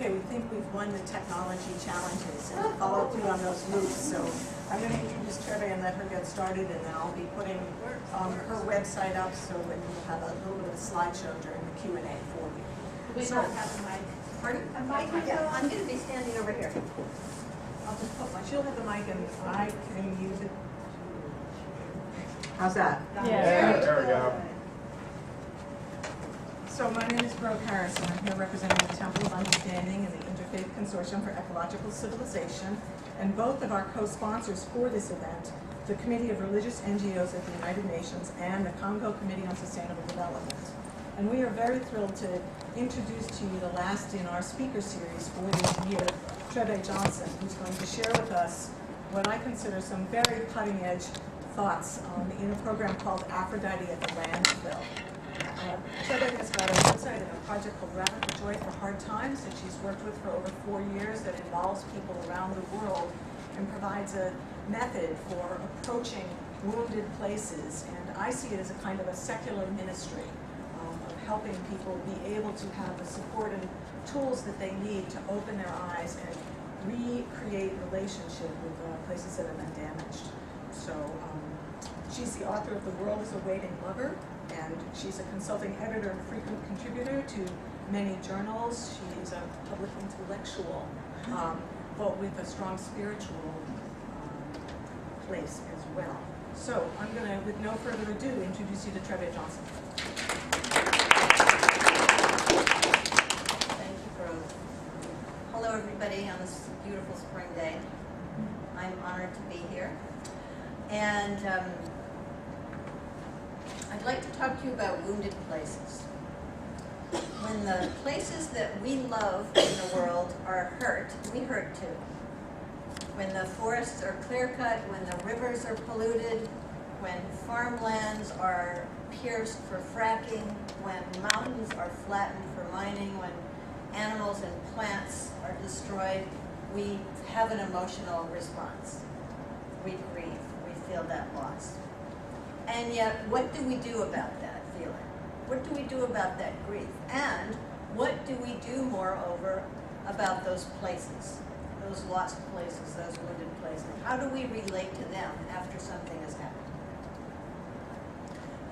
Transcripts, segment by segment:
Okay, we think we've won the technology challenges and followed through on those loops. So I'm going to introduce Trebbe and let her get started, and then I'll be putting her website up so that we'll have a little bit of a slideshow during the Q&A for you. We So, don't have a mic. pardon? A mic? Yeah, I'm going to be standing over here. I'll just put my, she'll have the mic and I can use it. How's that? Yeah. There we go. So my name is Brooke Harris, and I'm here representing the Temple of Understanding and the Interfaith Consortium for Ecological Civilization, and both of our co-sponsors for this event, the Committee of Religious NGOs at the United Nations and the Congo Committee on Sustainable Development. And we are very thrilled to introduce to you the last in our speaker series for this year, Trebbe Johnson, who's going to share with us what I consider some very cutting-edge thoughts in a program called Aphrodite at the Landfill. Trebbe has got a website and a project called Radical Joy for Hard Times that she's worked with for over 4 years that involves people around the world and provides a method for approaching wounded places. And I see it as a kind of a secular ministry of helping people be able to have the support and tools that they need to open their eyes and recreate relationship with places that have been damaged. So she's the author of The World is a Waiting Lover, and she's a consulting editor and frequent contributor to many journals. She is a public intellectual, but with a strong spiritual place as well. So I'm going to, with no further ado, introduce you to Trebbe Johnson. Thank you, Brooke. Hello, everybody, on this beautiful spring day. I'm honored to be here. And I'd like to talk to you about wounded places. When the places that we love in the world are hurt, we hurt too. When the forests are clear-cut, when the rivers are polluted, when farmlands are pierced for fracking, when mountains are flattened for mining, when animals and plants are destroyed, we have an emotional response. We grieve, we feel that loss. And yet, what do we do about that feeling? What do we do about that grief? And what do we do, moreover, about those places, those lost places, those wounded places? How do we relate to them after something has happened?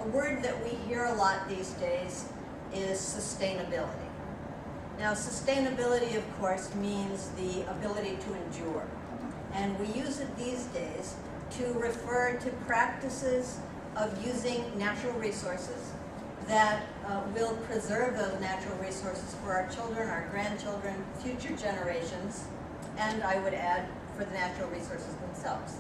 A word that we hear a lot these days is sustainability. Now, sustainability, of course, means the ability to endure. And we use it these days to refer to practices of using natural resources that will preserve those natural resources for our children, our grandchildren, future generations, and I would add, for the natural resources themselves.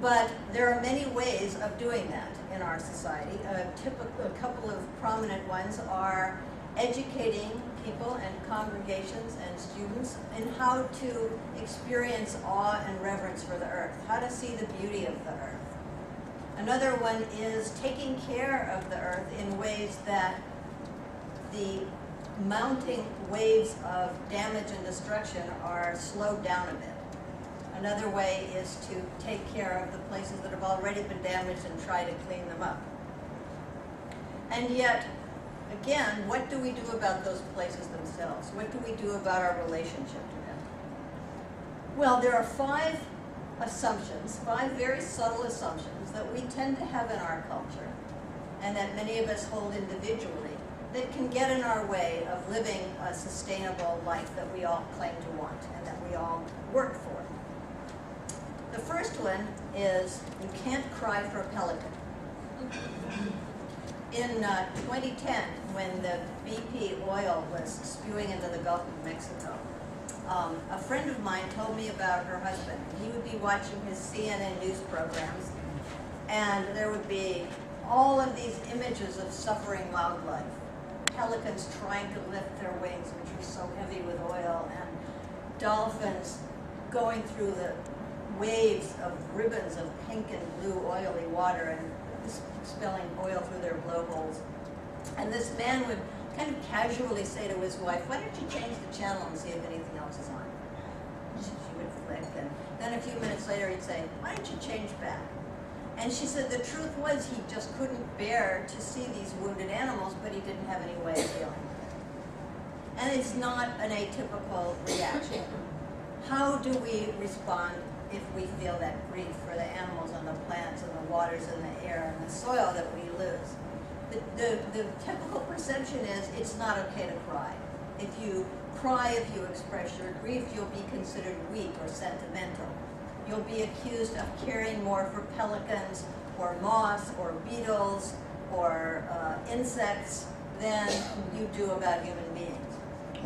But there are many ways of doing that in our society. A couple of prominent ones are educating people and congregations and students in how to experience awe and reverence for the earth, how to see the beauty of the earth. Another one is taking care of the earth in ways that the mounting waves of damage and destruction are slowed down a bit. Another way is to take care of the places that have already been damaged and try to clean them up. And yet, again, what do we do about those places themselves? What do we do about our relationship to them? Well, there are 5 assumptions, 5 very subtle assumptions that we tend to have in our culture, and that many of us hold individually, that can get in our way of living a sustainable life that we all claim to want and that we all work for. The first one is you can't cry for a pelican. In 2010, when the BP oil was spewing into the Gulf of Mexico, a friend of mine told me about her husband. He would be watching his CNN news programs, and there would be all of these images of suffering wildlife. Pelicans trying to lift their wings, which were so heavy with oil, and dolphins going through the waves of ribbons of pink and blue oily water and spilling oil through their blowholes. And this man would kind of casually say to his wife, "Why don't you change the channel and see if anything else is on?" She would flick, and then a few minutes later he'd say, "Why don't you change back?" And she said the truth was he just couldn't bear to see these wounded animals, but he didn't have any way of dealing with it. And it's not an atypical reaction. How do we respond if we feel that grief for the animals and the plants and the waters and the air and the soil that we lose? The typical perception is it's not okay to cry. If you cry, if you express your grief, you'll be considered weak or sentimental. You'll be accused of caring more for pelicans or moths or beetles or insects than you do about human beings.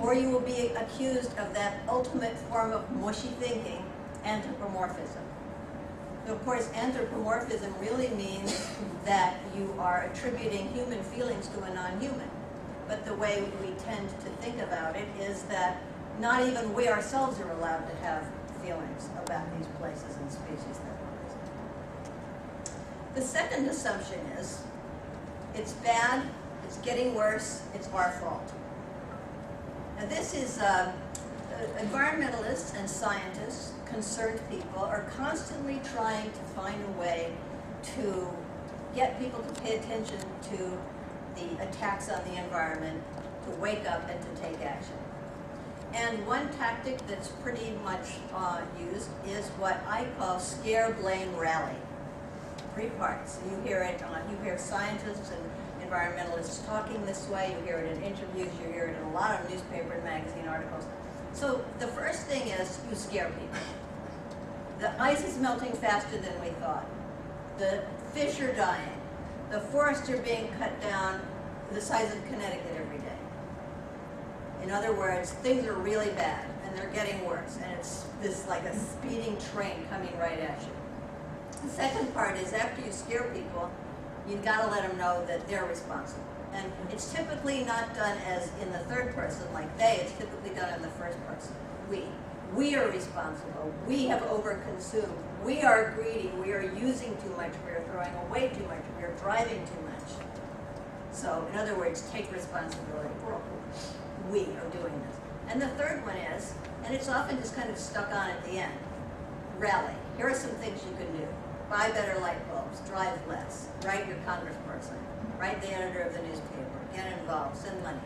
Or you will be accused of that ultimate form of mushy thinking, anthropomorphism. So of course, anthropomorphism really means that you are attributing human feelings to a non-human. But the way we tend to think about it is that not even we ourselves are allowed to have feelings about these places and species that we're visiting. The second assumption is, it's bad, it's getting worse, it's our fault. Now this is, environmentalists and scientists, concerned people, are constantly trying to find a way to get people to pay attention to the attacks on the environment, to wake up and to take action. And one tactic that's pretty much used is what I call scare, blame, rally. 3 parts. You hear scientists and environmentalists talking this way, you hear it in interviews, you hear it in a lot of newspaper and magazine articles. So the first thing is you scare people. The ice is melting faster than we thought. The fish are dying. The forests are being cut down the size of Connecticut every day. In other words, things are really bad and they're getting worse, and it's this like a speeding train coming right at you. The second part is, after you scare people, you've got to let them know that they're responsible. And it's typically not done as in the third person, like they, it's typically done in the first person, we. We are responsible, we have overconsumed, we are greedy, we are using too much, we are throwing away too much, we are driving too much. So, in other words, take responsibility. We are doing this. And the third one is, and it's often just kind of stuck on at the end, rally. Here are some things you can do. Buy better light bulbs, drive less, write your congressperson, write the editor of the newspaper, get involved, send money.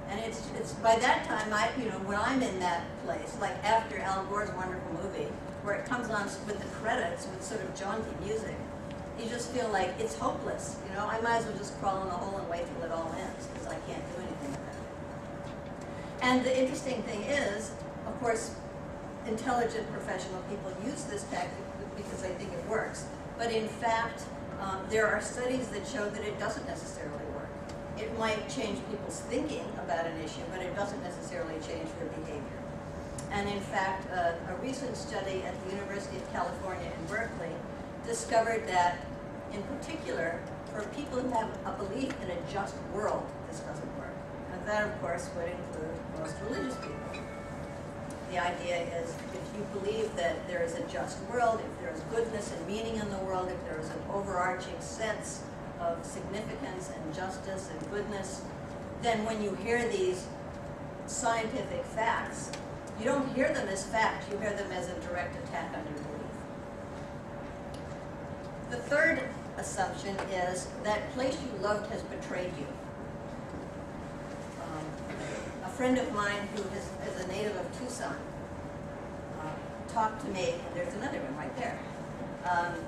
And it's by that time, when I'm in that place, like after Al Gore's wonderful movie, where it comes on with the credits with sort of jaunty music, you just feel like it's hopeless. I might as well just crawl in the hole and wait till it all ends, because I can't do anything about it. And the interesting thing is, of course, intelligent professional people use this tactic because they think it works. But in fact, there are studies that show that it doesn't necessarily work. It might change people's thinking about an issue, but it doesn't necessarily change their behavior. And in fact, a recent study at the University of California in Berkeley discovered that, in particular, for people who have a belief in a just world, this doesn't work. And that, of course, would include most religious people. The idea is, if you believe that there is a just world, if there is goodness and meaning in the world, if there is an overarching sense of significance and justice and goodness, then when you hear these scientific facts, you don't hear them as facts, you hear them as a direct attack on your belief. The third assumption is that place you loved has betrayed you. A friend of mine who is a native of Tucson talked to me, and there's another one right there,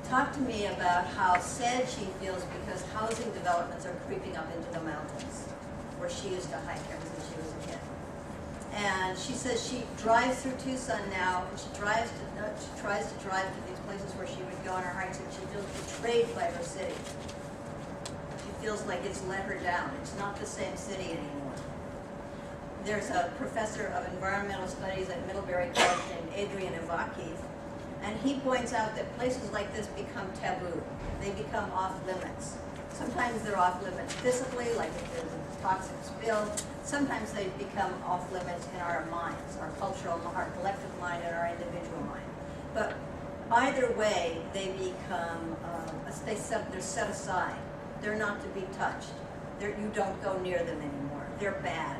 talked to me about how sad she feels because housing developments are creeping up into the mountains, where she used to hike ever since she was a kid. And she says she drives through Tucson now, and she tries to drive to these places where she would go on her hikes, and she feels betrayed by her city. She feels like it's let her down. It's not the same city anymore. There's a professor of environmental studies at Middlebury College named Adrian Ivakhiv, and he points out that places like this become taboo. They become off limits. Sometimes they're off limits physically, like if there's a toxic spill. Sometimes they become off limits in our minds, our cultural, our collective mind, and our individual mind. But either way, they become, they're set aside. They're not to be touched. You don't go near them anymore. They're bad.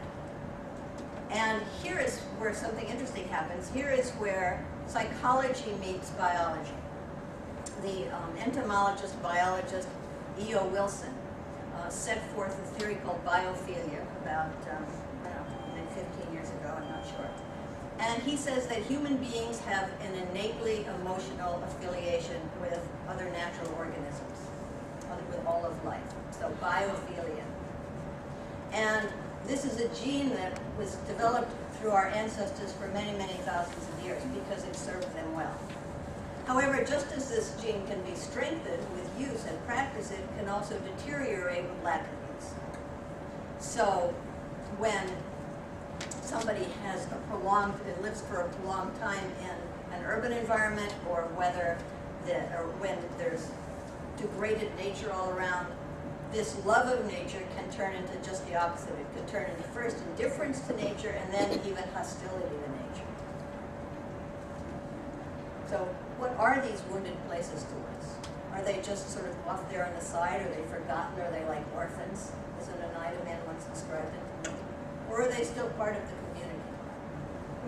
And here is where something interesting happens. Here is where psychology meets biology. The entomologist, biologist, E.O. Wilson set forth a theory called biophilia about, in the And he says that human beings have an innately emotional affiliation with other natural organisms, with all of life. So biophilia. And this is a gene that was developed through our ancestors for many, many thousands of years because it served them well. However, just as this gene can be strengthened with use and practice, it can also deteriorate with lack of use. So when somebody has lives for a prolonged time in an urban environment, or when there's degraded nature all around, this love of nature can turn into just the opposite. It can turn into first indifference to nature and then even hostility to nature. So what are these wounded places to us? Are they just sort of off there on the side? Are they forgotten? Are they like orphans, as an Oneida man once described it? Or are they still part of the community?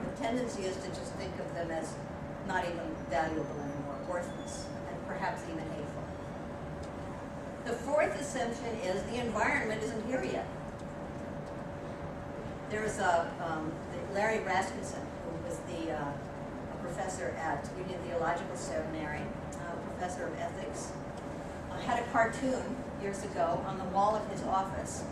The tendency is to just think of them as not even valuable anymore, worthless, and perhaps even hateful. The fourth assumption is the environment isn't here yet. There's Larry Rasmussen, who was a professor at Union Theological Seminary, professor of ethics, had a cartoon years ago on the wall of his office.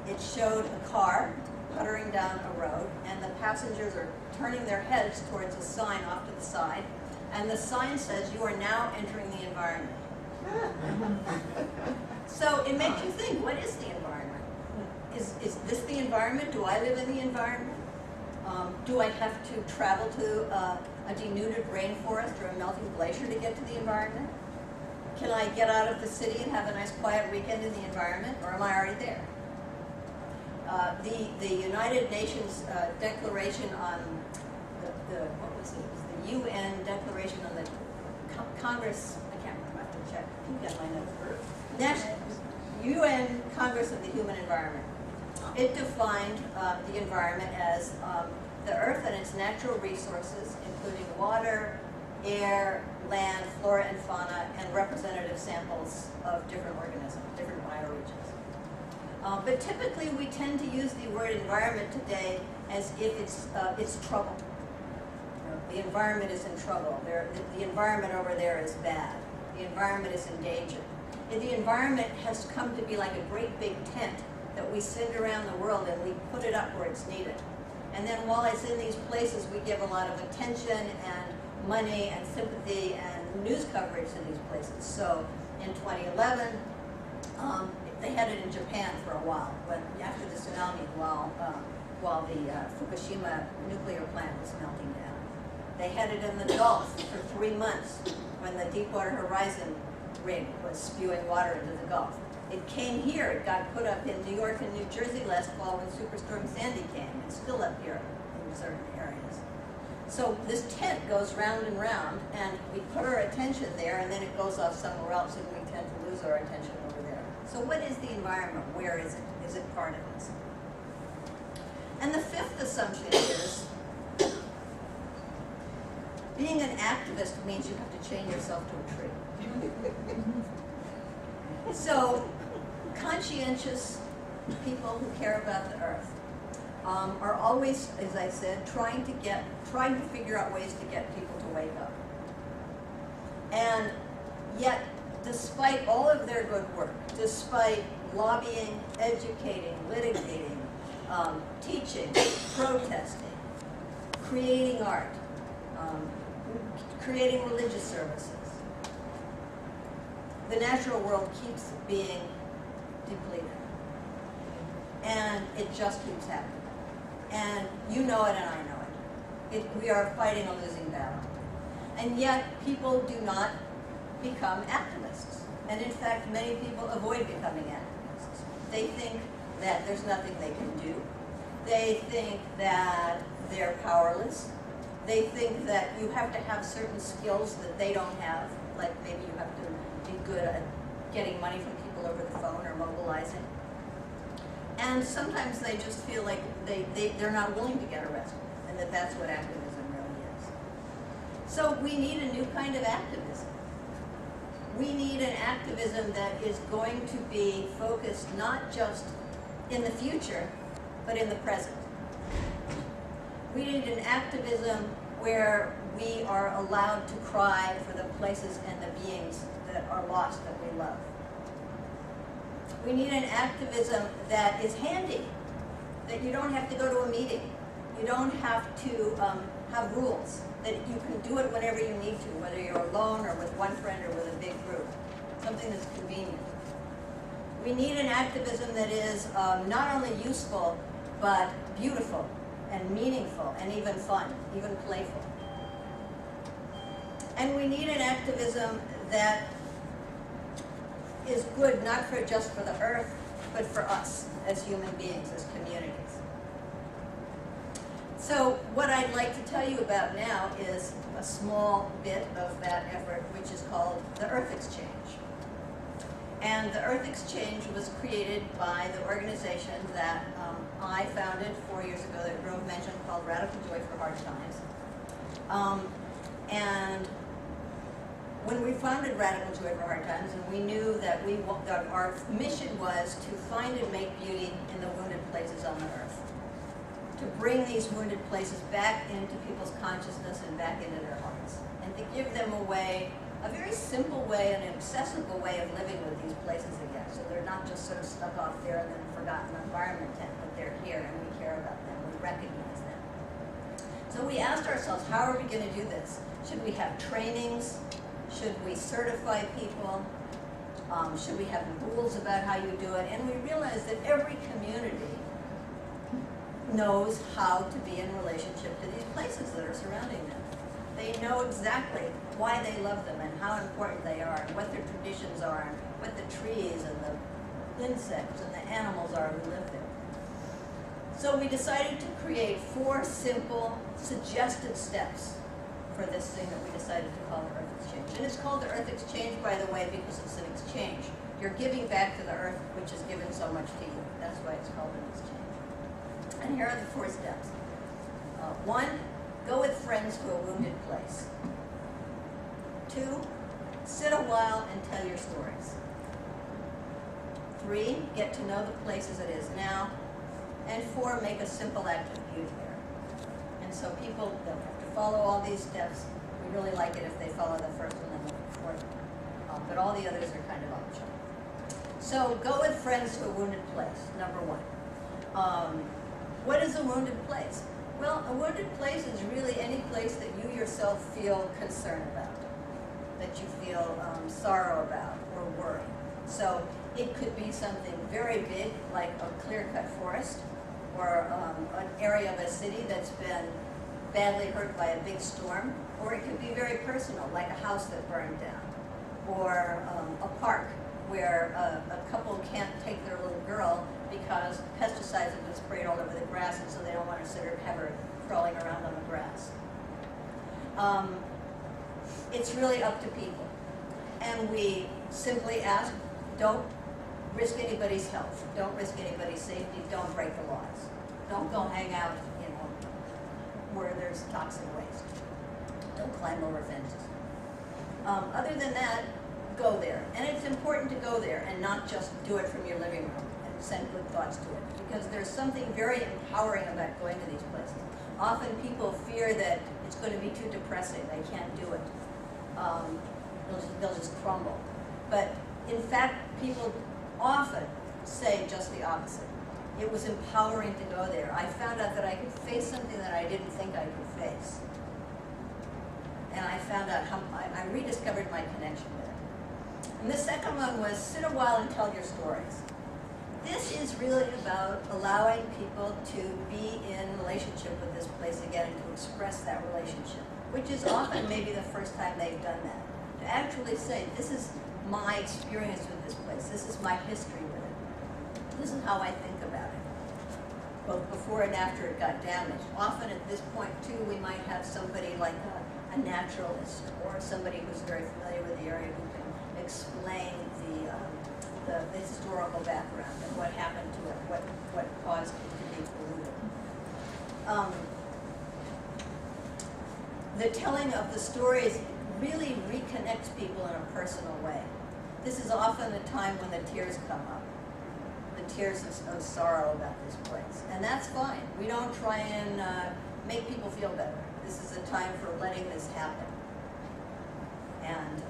It showed a car puttering down a road, and the passengers are turning their heads towards a sign off to the side, and the sign says, "You are now entering the environment." So it makes you think, what is the environment? Is this the environment? Do I live in the environment? Do I have to travel to a denuded rainforest or a melting glacier to get to the environment? Can I get out of the city and have a nice quiet weekend in the environment, or am I already there? The United Nations Declaration on what was it? It was the UN Declaration on the Congress. I can't remember. I have to check. You got my notes. UN Congress of the Human Environment. It defined the environment as the Earth and its natural resources, including water, air, land, flora and fauna, and representative samples of different organisms, different bioregions. But typically we tend to use the word environment today as if it's trouble. The environment is in trouble. The environment over there is bad. The environment is in danger. And the environment has come to be like a great big tent that we send around the world, and we put it up where it's needed. And then while it's in these places, we give a lot of attention and money and sympathy and news coverage to these places. So in 2011, they had it in Japan for a while, but after the tsunami, while the Fukushima nuclear plant was melting down. They had it in the Gulf for 3 months when the Deepwater Horizon rig was spewing water into the Gulf. It came here. It got put up in New York and New Jersey last fall when Superstorm Sandy came. It's still up here in certain areas. So this tent goes round and round, and we put our attention there, and then it goes off somewhere else, and we tend to lose our attention over there. So what is the environment? Where is it? Is it part of us? And the fifth assumption is being an activist means you have to chain yourself to a tree. So conscientious people who care about the earth are always, as I said, trying to figure out ways to get people to wake up. And yet, despite all of their good work, despite lobbying, educating, litigating, teaching, protesting, creating art, creating religious services, the natural world keeps being depleted. And it just keeps happening. And you know it and I know it. We are fighting a losing battle. And yet people do not become activists. And in fact, many people avoid becoming activists. They think that there's nothing they can do. They think that they're powerless. They think that you have to have certain skills that they don't have, like maybe you have to be good at getting money from people over the phone or mobilizing. And sometimes they just feel like they're not willing to get arrested, and that's what activism really is. So we need a new kind of activism. We need an activism that is going to be focused not just in the future, but in the present. We need an activism where we are allowed to cry for the places and the beings that are lost that we love. We need an activism that is handy, that you don't have to go to a meeting. You don't have to have rules, that you can do it whenever you need to, whether you're alone or with one friend or with a big group, something that's convenient. We need an activism that is not only useful, but beautiful and meaningful and even fun, even playful. And we need an activism that is good not just for the earth, but for us as human beings, as communities. So what I'd like to tell you about now is a small bit of that effort, which is called the Earth Exchange. And the Earth Exchange was created by the organization that I founded 4 years ago that Grove mentioned, called Radical Joy for Hard Times. And when we founded Radical Joy for Hard Times, and we knew that our mission was to find and make beauty in the wounded places on the earth, to bring these wounded places back into people's consciousness and back into their hearts, and to give them a way, a very simple way, an accessible way of living with these places again, so they're not just sort of stuck off there in a forgotten environment, but they're here and we care about them, we recognize them. So we asked ourselves, how are we going to do this? Should we have trainings? Should we certify people? Should we have rules about how you do it? And we realized that every community knows how to be in relationship to these places that are surrounding them. They know exactly why they love them and how important they are and what their traditions are and what the trees and the insects and the animals are who live there. So we decided to create 4 simple suggested steps for this thing that we decided to call the Earth Exchange. And it's called the Earth Exchange, by the way, because it's an exchange. You're giving back to the earth, which has given so much to you. That's why it's called an exchange. And here are the 4 steps. 1, go with friends to a wounded place. 2, sit a while and tell your stories. 3, get to know the place as it is now. And 4, make a simple act of beauty there. And so people don't have to follow all these steps. We really like it if they follow the first one and the 4th one. But all the others are kind of optional. So go with friends to a wounded place, number 1. What is a wounded place? Well, a wounded place is really any place that you yourself feel concern about, that you feel sorrow about or worry. So it could be something very big, like a clear-cut forest, or an area of a city that's been badly hurt by a big storm, or it could be very personal, like a house that burned down, or a park where a couple can't take their little girl because pesticides have been sprayed all over the grass, and so they don't want to have her crawling around on the grass. It's really up to people. And we simply ask, don't risk anybody's health, don't risk anybody's safety, don't break the laws. Don't go hang out, where there's toxic waste. Don't climb over fences. Other than that, go there. And it's important to go there and not just do it from your living room and send good thoughts to it, because there's something very empowering about going to these places. Often people fear that it's going to be too depressing, they can't do it. They'll just crumble. But in fact, people often say just the opposite. It was empowering to go there. I found out that I could face something that I didn't think I could face. And I found out how I rediscovered my connection with it. And the second one was sit a while and tell your stories. This is really about allowing people to be in relationship with this place again and to express that relationship, which is often maybe the first time they've done that. To actually say, this is my experience with this place, this is my history with it, this is how I think about it, both before and after it got damaged. Often at this point too, we might have somebody like a naturalist or somebody who's very familiar with the area who can explain the historical background and what happened to it, what caused it to be polluted. The telling of the stories really reconnects people in a personal way. This is often the time when the tears come up, the tears of sorrow about this place. And that's fine. We don't try and make people feel better. This is a time for letting this happen, and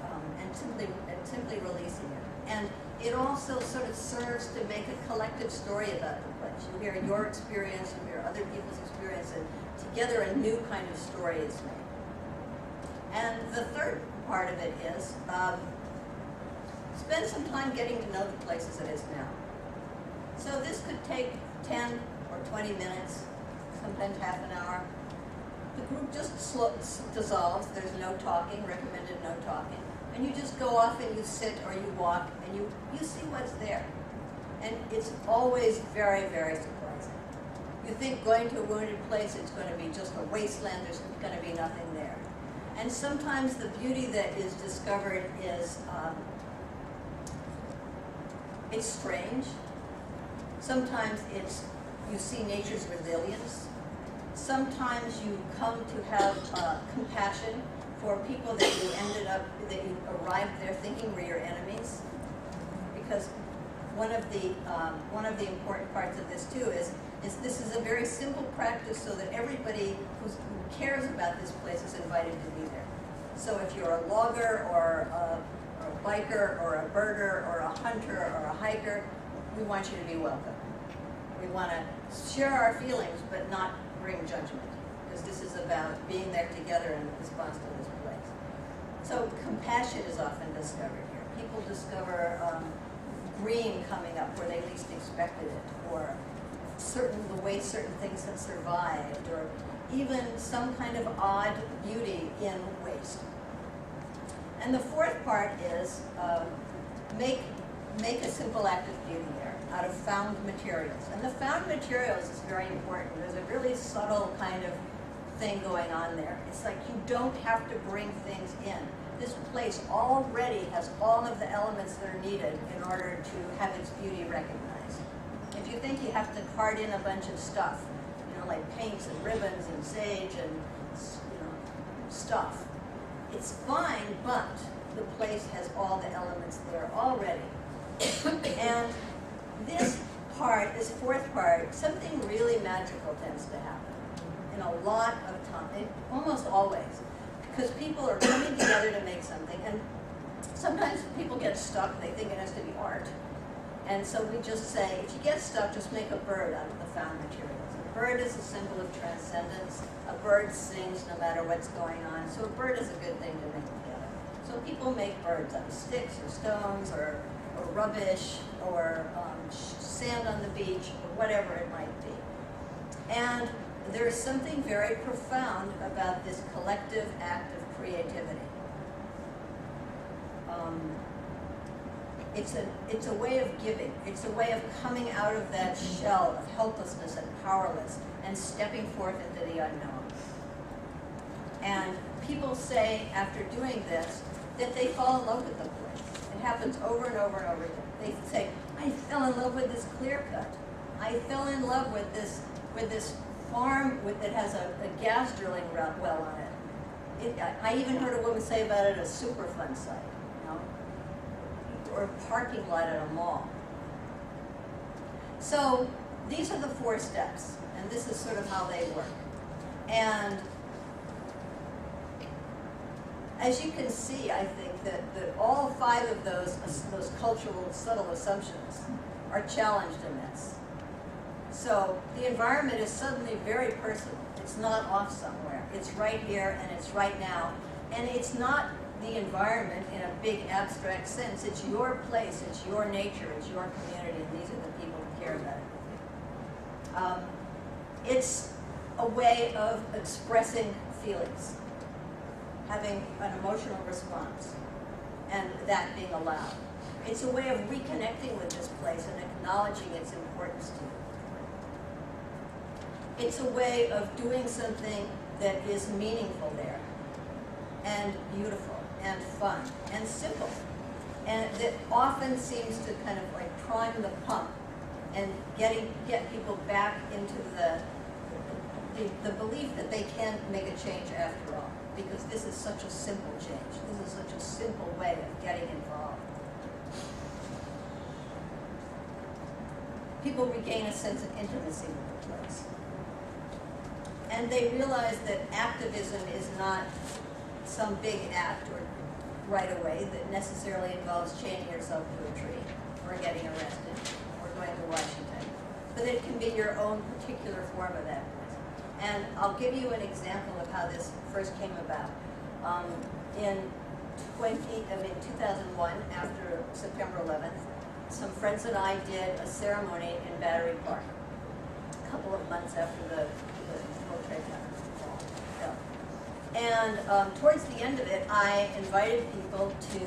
simply releasing it. And it also sort of serves to make a collective story about the place. You hear your experience, you hear other people's experience, and together a new kind of story is made. And the third part of it is spend some time getting to know the place as it is now. So this could take 10 or 20 minutes, sometimes half an hour. The group just dissolves. There's no talking, recommended no talking. And you just go off and you sit or you walk and you see what's there. And it's always very, very surprising. You think going to a wounded place, it's going to be just a wasteland, there's going to be nothing there. And sometimes the beauty that is discovered is, it's strange. Sometimes you see nature's resilience. Sometimes you come to have compassion for people that you arrived there thinking were your enemies. Because one of the important parts of this too is this is a very simple practice so that everybody who cares about this place is invited to be there. So if you're a logger or a biker or a birder or a hunter or a hiker, we want you to be welcome. We want to share our feelings but not bring judgment, because this is about being there together in response to this place. So compassion is often discovered here. People discover green coming up where they least expected it, or the way certain things have survived, or even some kind of odd beauty in waste. And the fourth part is make a simple act of beauty there out of found materials. And the found materials is very important. There's a really subtle kind of thing going on there. It's like you don't have to bring things in. This place already has all of the elements that are needed in order to have its beauty recognized. If you think you have to cart in a bunch of stuff, like paints and ribbons and sage and stuff, it's fine, but the place has all the elements there already. And this fourth part, something really magical tends to happen in a lot of time, almost always, because people are coming together to make something, and sometimes people get stuck, they think it has to be art. And so we just say, if you get stuck, just make a bird out of the found materials. A bird is a symbol of transcendence. A bird sings no matter what's going on. So a bird is a good thing to make together. So people make birds out of sticks or stones or rubbish or sand on the beach or whatever it might be. And there's something very profound about this collective act of creativity. It's a way of giving. It's a way of coming out of that shell of helplessness and powerless and stepping forth into the unknown. And people say after doing this that they fall in love with the place. It happens over and over and over again. They say, I fell in love with this clear cut. I fell in love with this farm that has a gas drilling well on it. I even heard a woman say about it, a Superfund site, or a parking lot at a mall. So these are the 4 steps, and this is sort of how they work. And as you can see, I think that all 5 of those cultural subtle assumptions are challenged in this. So the environment is suddenly very personal. It's not off somewhere. It's right here and it's right now. And it's not the environment in a big abstract sense. It's your place, it's your nature, it's your community, and these are the people who care about it. It's a way of expressing feelings, having an emotional response, and that being allowed. It's a way of reconnecting with this place and acknowledging its importance to you. It's a way of doing something that is meaningful there, and beautiful, and fun, and simple, and that often seems to kind of like prime the pump and get people back into the belief that they can make a change after all, because this is such a simple change. This is such a simple way of getting involved. People regain a sense of intimacy with the place. And they realize that activism is not some big act or right away that necessarily involves chaining yourself to a tree or getting arrested or going to Washington, but it can be your own particular form of activism. And I'll give you an example of how this first came about. In 2001, after September 11th, some friends and I did a ceremony in Battery Park, a couple of months after the World Trade Center fall fell. And towards the end of it, I invited people to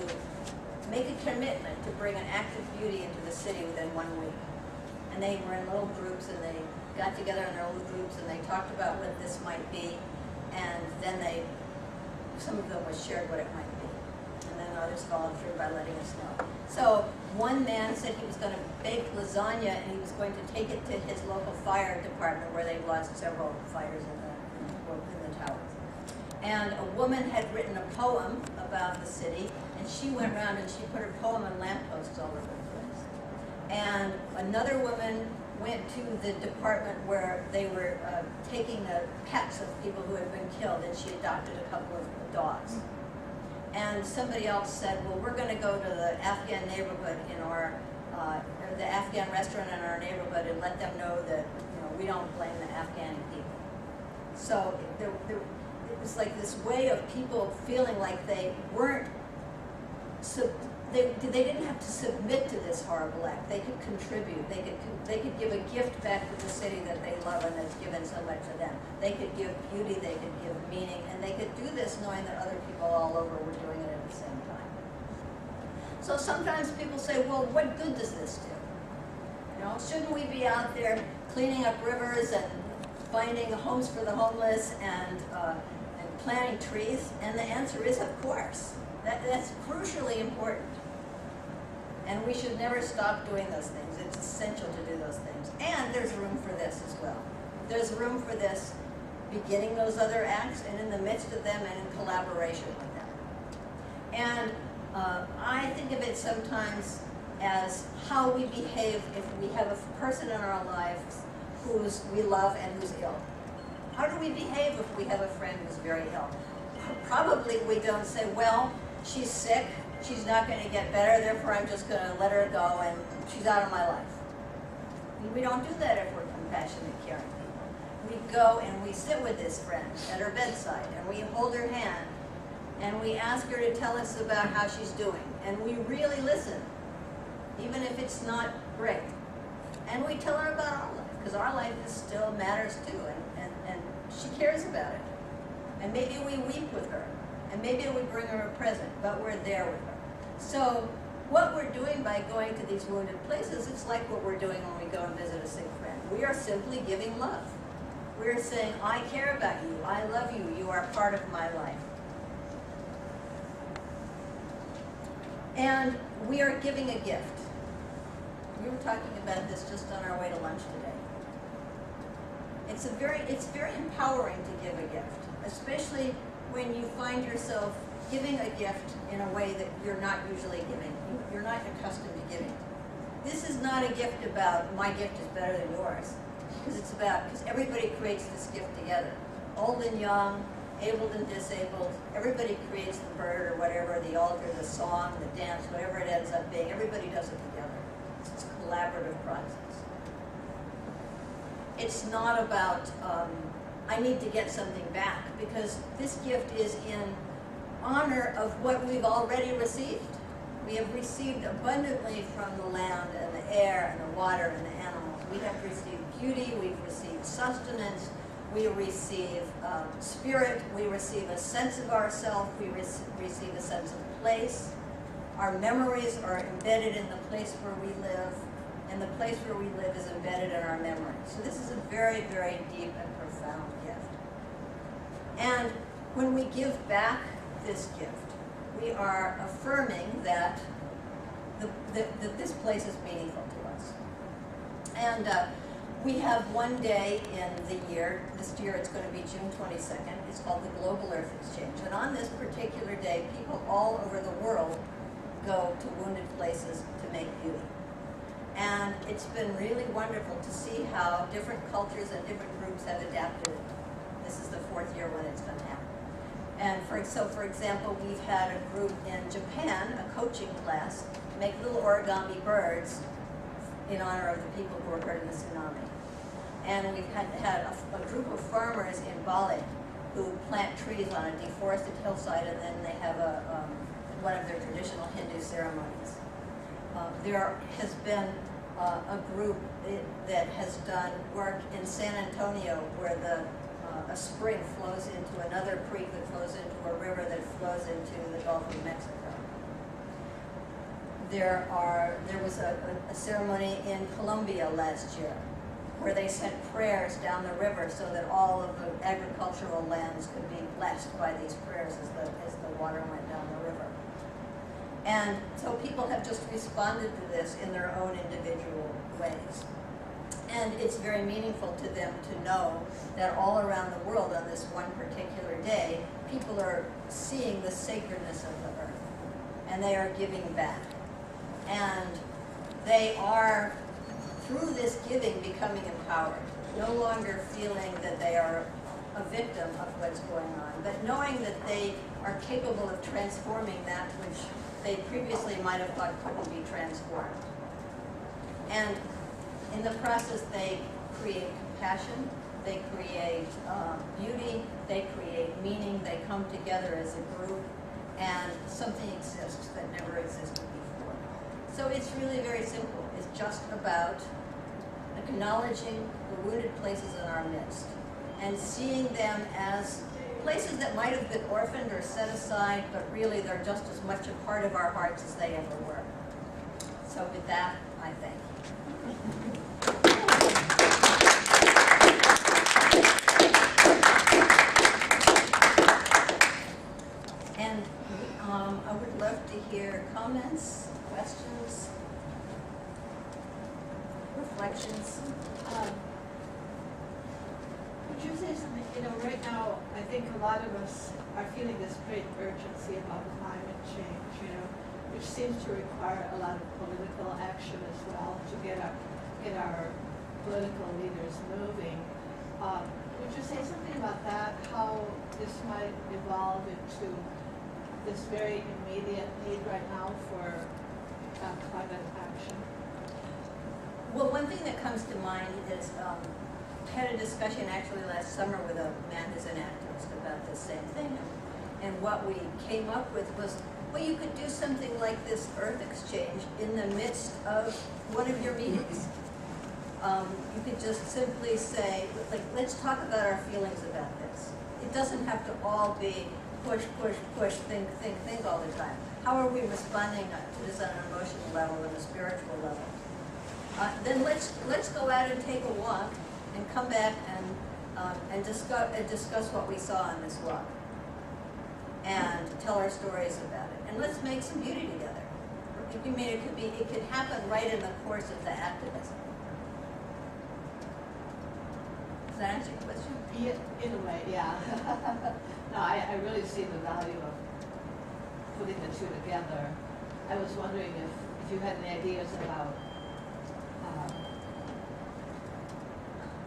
make a commitment to bring an act of beauty into the city within 1 week. And they were in little groups, and they got together in their little groups, and they talked about what this might be, and then some of them was shared what it might be. And then others followed through by letting us know. So one man said he was going to bake lasagna, and he was going to take it to his local fire department, where they've lost several fires in the towers. And a woman had written a poem about the city, and she went around and she put her poem on lampposts all over the place. And another woman went to the department where they were taking the pets of people who had been killed, and she adopted a couple of dogs. And somebody else said, well, we're going to go to the Afghan neighborhood in our, the Afghan restaurant in our neighborhood and let them know that, we don't blame the Afghani people. So it was like this way of people feeling like they weren't, they didn't have to submit to this horrible act. They could contribute. They could give a gift back to the city that they love and that's given so much to them. They could give beauty, they could give meaning, and they could do this knowing that other people all over were doing it at the same time. So sometimes people say, well, what good does this do? Shouldn't we be out there cleaning up rivers and finding homes for the homeless and planting trees? And the answer is, of course. That's crucially important. And we should never stop doing those things. It's essential to do those things. And there's room for this as well. There's room for this beginning those other acts and in the midst of them and in collaboration with them. And I think of it sometimes as how we behave if we have a person in our lives who's we love and who's ill. How do we behave if we have a friend who's very ill? Probably we don't say, well, she's sick, she's not going to get better, therefore I'm just going to let her go and she's out of my life. We don't do that if we're compassionate, caring people. We go and we sit with this friend at her bedside and we hold her hand and we ask her to tell us about how she's doing. And we really listen, even if it's not great. And we tell her about our life, because our life still matters too, and she cares about it. And maybe we weep with her, and maybe we bring her a present, but we're there with her. So what we're doing by going to these wounded places, it's like what we're doing when we go and visit a sick friend. We are simply giving love. We're saying, I care about you, I love you, you are part of my life. And we are giving a gift. We were talking about this just on our way to lunch today. It's very empowering to give a gift, especially when you find yourself giving a gift in a way that you're not usually giving. You're not accustomed to giving. This is not a gift about my gift is better than yours, because everybody creates this gift together. Old and young, able and disabled, everybody creates the bird or whatever, the altar, the song, the dance, whatever it ends up being, everybody does it together. It's a collaborative process. It's not about, I need to get something back, because this gift is in honor of what we've already received. We have received abundantly from the land and the air and the water and the animals. We have received beauty, we've received sustenance, we receive spirit, we receive a sense of ourself, we receive a sense of place. Our memories are embedded in the place where we live, and the place where we live is embedded in our memories. So this is a very, very deep and profound gift. And when we give back this gift, we are affirming that this place is meaningful to us. And we have one day in the year, this year it's going to be June 22nd, it's called the Global Earth Exchange. And on this particular day, people all over the world go to wounded places to make beauty. And it's been really wonderful to see how different cultures and different groups have adapted the this is the 4th year when it's going to happen. And for example, we've had a group in Japan, a coaching class, make little origami birds in honor of the people who were hurt in the tsunami. And we've had a group of farmers in Bali who plant trees on a deforested hillside, and then they have one of their traditional Hindu ceremonies. There has been a group that has done work in San Antonio where a spring flows into another creek that flows into a river that flows into the Gulf of Mexico. There was a ceremony in Colombia last year where they sent prayers down the river so that all of the agricultural lands could be blessed by these prayers as the water went down the river. And so people have just responded to this in their own individual ways. And it's very meaningful to them to know that all around the world on this one particular day, people are seeing the sacredness of the earth, and they are giving back. And they are, through this giving, becoming empowered, no longer feeling that they are a victim of what's going on, but knowing that they are capable of transforming that which they previously might have thought couldn't be transformed. And in the process, they create compassion, they create beauty, they create meaning, they come together as a group, and something exists that never existed before. So it's really very simple. It's just about acknowledging the wounded places in our midst and seeing them as places that might have been orphaned or set aside, but really they're just as much a part of our hearts as they ever were. So with that, I thank you. And I would love to hear comments, questions, reflections. Would you say something, right now, I think a lot of us are feeling this great urgency about climate change, which seems to require a lot of political action as well to get our political leaders moving. Would you say something about that, how this might evolve into this very immediate need right now for climate action? Well, one thing that comes to mind is had a discussion actually last summer with a man who's an activist about the same thing. And what we came up with was, well, you could do something like this Earth Exchange in the midst of one of your meetings. You could just simply say, like, let's talk about our feelings about this. It doesn't have to all be push, push, push, think all the time. How are we responding to this on an emotional level and a spiritual level? Then let's go out and take a walk and come back and discuss what we saw on this walk and tell our stories about it. And let's make some beauty together. It could happen right in the course of the activism. Does that answer your question? Yeah, in a way, yeah. No, I really see the value of putting the two together. I was wondering if you had any ideas about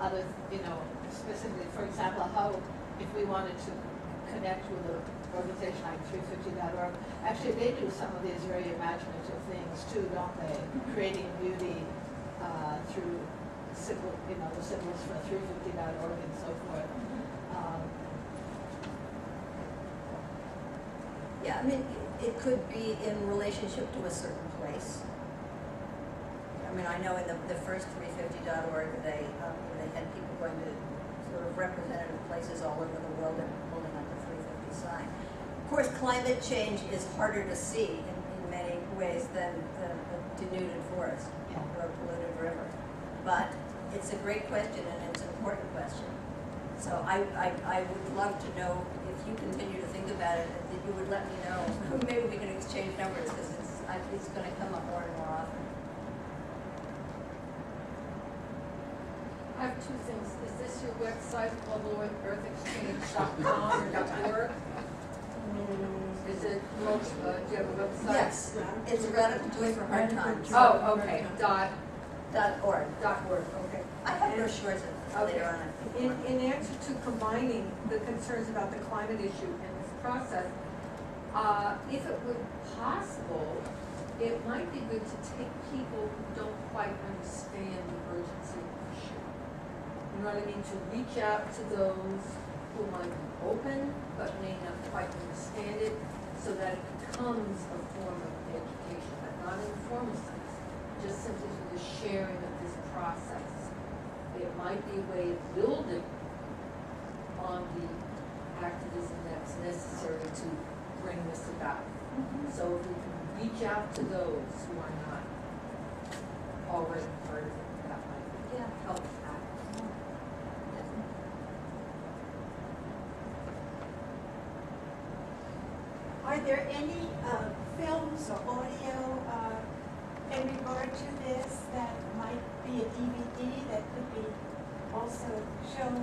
other, specifically, for example, how, if we wanted to connect with an organization like 350.org, actually they do some of these very imaginative things too, don't they? Creating beauty through symbol, the symbols for 350.org and so forth. Yeah, I mean, it could be in relationship to a certain place. I mean, I know in the first 350.org, they had people going to sort of representative places all over the world and holding up the 350 sign. Of course, climate change is harder to see in many ways than a denuded forest or a polluted river. But it's a great question and it's an important question. So I would love to know if you continue to think about it, that you would let me know. Maybe we can exchange numbers because it's going to come up more and more often. I have two things. Is this your website, globalEarthExchange.com or .org? Is it, do you have a website? Yes, it's Radical Joy for Hard Times. Oh, okay. .org. .org, okay. I have brochures in this. later on. In answer to combining the concerns about the climate issue and this process, if it were possible, it might be good to take people who don't quite understand the urgency of the issue. You know what I mean? To reach out to those who might be open but may not quite understand it, so that it becomes a form of education, but not in a formal sense, just simply through the sharing of this process. It might be a way of building on the activism that's necessary to bring this about. So if we can reach out to those who are not already part of it, that might help out. Are there any films or audio in regard to this that might be a DVD that could be also shown?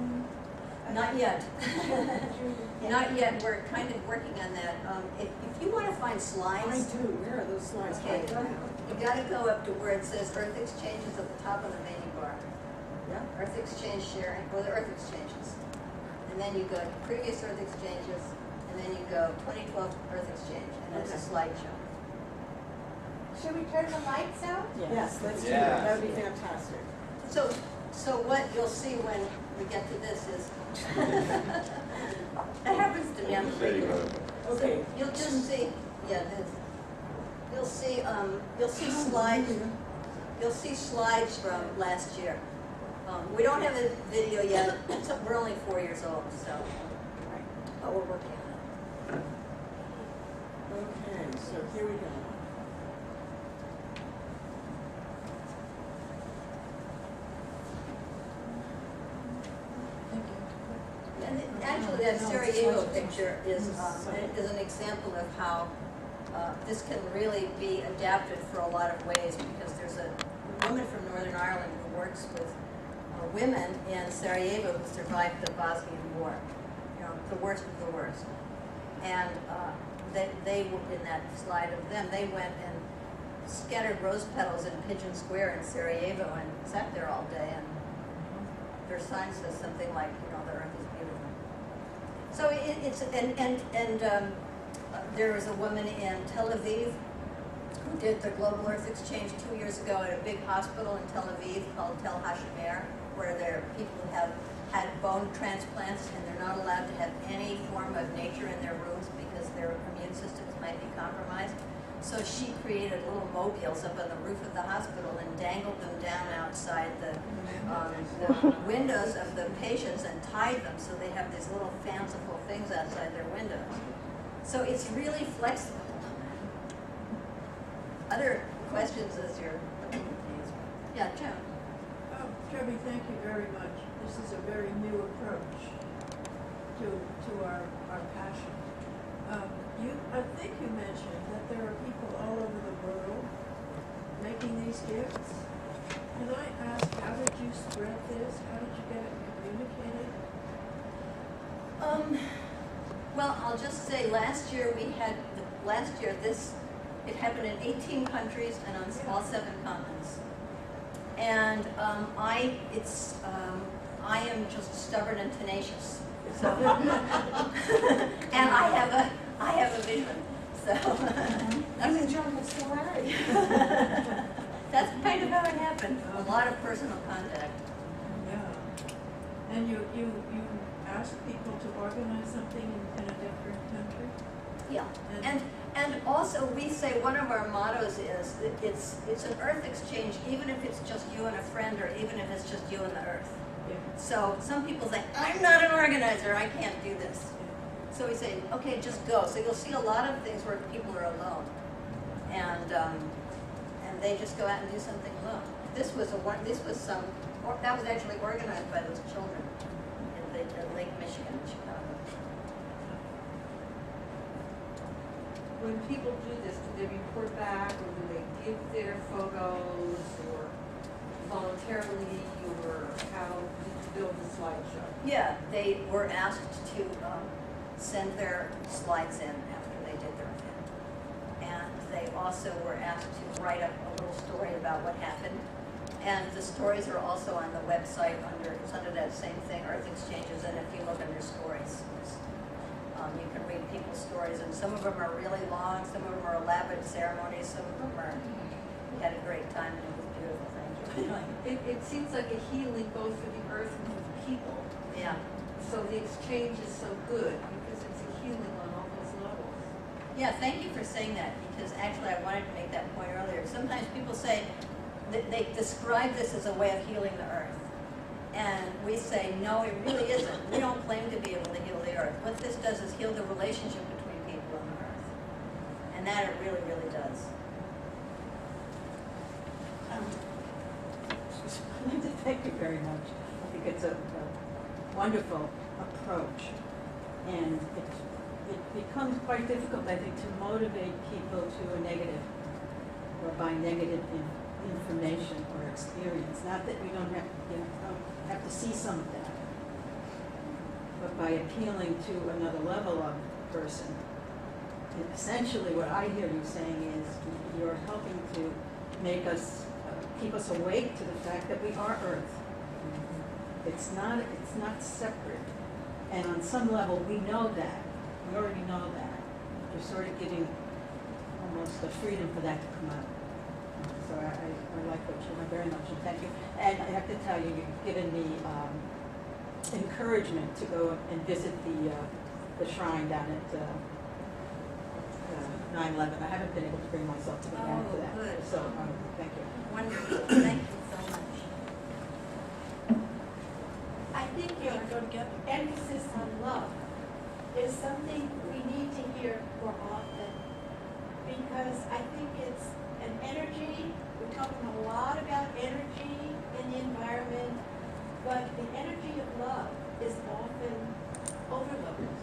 Not yet. Yeah. Not yet, we're kind of working on that. If you want to find I slides, do, where are those slides okay, right now? you gotta go up to where it says Earth Exchanges at the top of the menu bar. Yeah. Earth Exchange sharing, well, the Earth Exchanges. And then you go to previous Earth Exchanges, and then you go 2012 Earth Exchange, and it's a slideshow. Should we turn the lights out? Yes, let's do Yeah. that, that would be fantastic. So what you'll see when we get to this is, that happens to me, I'm There you freaking. go. Okay. You'll just see, yeah, this. You'll see slides. You'll see slides from last year. We don't have a video yet. We're only 4 years old, so, but we're working on it. Okay, so here we go. And actually, that Sarajevo picture is an example of how this can really be adapted for a lot of ways, because there's a woman from Northern Ireland who works with women in Sarajevo who survived the Bosnian War, you know, the worst of the worst. And they were in that slide of them. They went and scattered rose petals in Pigeon Square in Sarajevo and sat there all day, and their sign says something like, you know, the earth is beautiful. So there was a woman in Tel Aviv who did the Global Earth Exchange 2 years ago at a big hospital in Tel Aviv called Tel Hashemer, where there are people who have had bone transplants and they're not allowed to have any form of nature in their rooms because their immune systems might be compromised. So she created little mobiles up on the roof of the hospital and dangled them down outside the windows of the patients and tied them so they have these little fanciful things outside their windows. So it's really flexible. Other questions as you're looking at these? Yeah, Joan. Trebbe, thank you very much. This is a very new approach to our passion. I think you mentioned that there are people all over the world making these gifts. Can I ask, how did you spread this? How did you get it communicated? Well, I'll just say last year it happened in 18 countries and on all 7 continents. And I am just stubborn and tenacious. So, and I have a vision. So I'm in John Larry. that's kind of how it happened. A lot of personal contact. Yeah. And you ask people to organize something in a different country? Yeah. And also we say one of our mottos is that it's an earth exchange, even if it's just you and a friend, or even if it's just you and the earth. Yeah. So some people say, I'm not an organizer, I can't do this. So we say, okay, just go. So you'll see a lot of things where people are alone, and they just go out and do something alone. That was actually organized by those children in Lake Michigan in Chicago. When people do this, do they report back, or do they give their photos, or voluntarily, or how did you build the slideshow? Yeah, they were asked to send their slides in after they did their event. And they also were asked to write up a little story about what happened. And the stories are also on the website it's under that same thing, Earth Exchanges, and if you look under stories, you can read people's stories, and some of them are really long, some of them are elaborate ceremonies, some of them are, we had a great time and it was beautiful, thank you. It seems like a healing both for the earth and for the people. Yeah, So the exchange is so good because it's a healing on all those levels. yeah, thank you for saying that, because actually I wanted to make that point earlier. Sometimes people say, that they describe this as a way of healing the earth. And we say, no, it really isn't. We don't claim to be able to heal the earth. What this does is heal the relationship between people and the earth. And that it really, really does. Linda, thank you very much. I think it's a wonderful approach. And it becomes quite difficult, I think, to motivate people to a negative or by negative information or experience. Not that we don't have to see some of that, but by appealing to another level of person. And essentially what I hear you saying is you're helping to make us, keep us awake to the fact that we are Earth. It's not separate. And on some level, we know that. We already know that. You're sort of giving almost the freedom for that to come out. So I like what you very much, and thank you. And I have to tell you, you've given me encouragement to go and visit the shrine down at 9/11. I haven't been able to bring myself to go back to that. Good. So thank you. Wonderful. Thank you so much. I think your emphasis on love is something we need to hear more often, because I think it's an energy. We're talking a lot about energy in the environment, but the energy of love is often overlooked.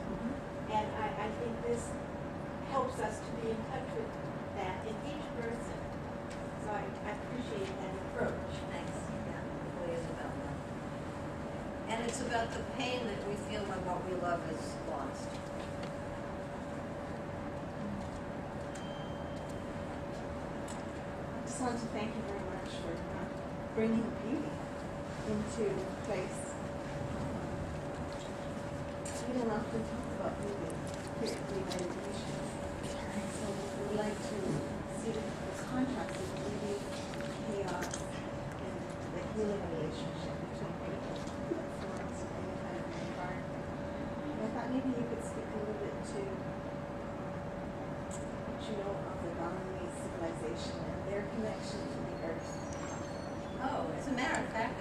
And I think this helps us to be in touch with that in each person. So I appreciate that approach. Thanks. Yeah, it really is about that. And it's about the pain that we feel when what we love is lost. I just wanted to thank you very much for bringing beauty into place. We don't often talk about beauty here at the United Nations. So we would like to see the contrast of beauty, chaos, and the healing relationship between people that forms any kind of environment. And I thought maybe you could speak a little bit to what you know of the Balinese civilization and their connection to the earth. Oh, as a matter of fact,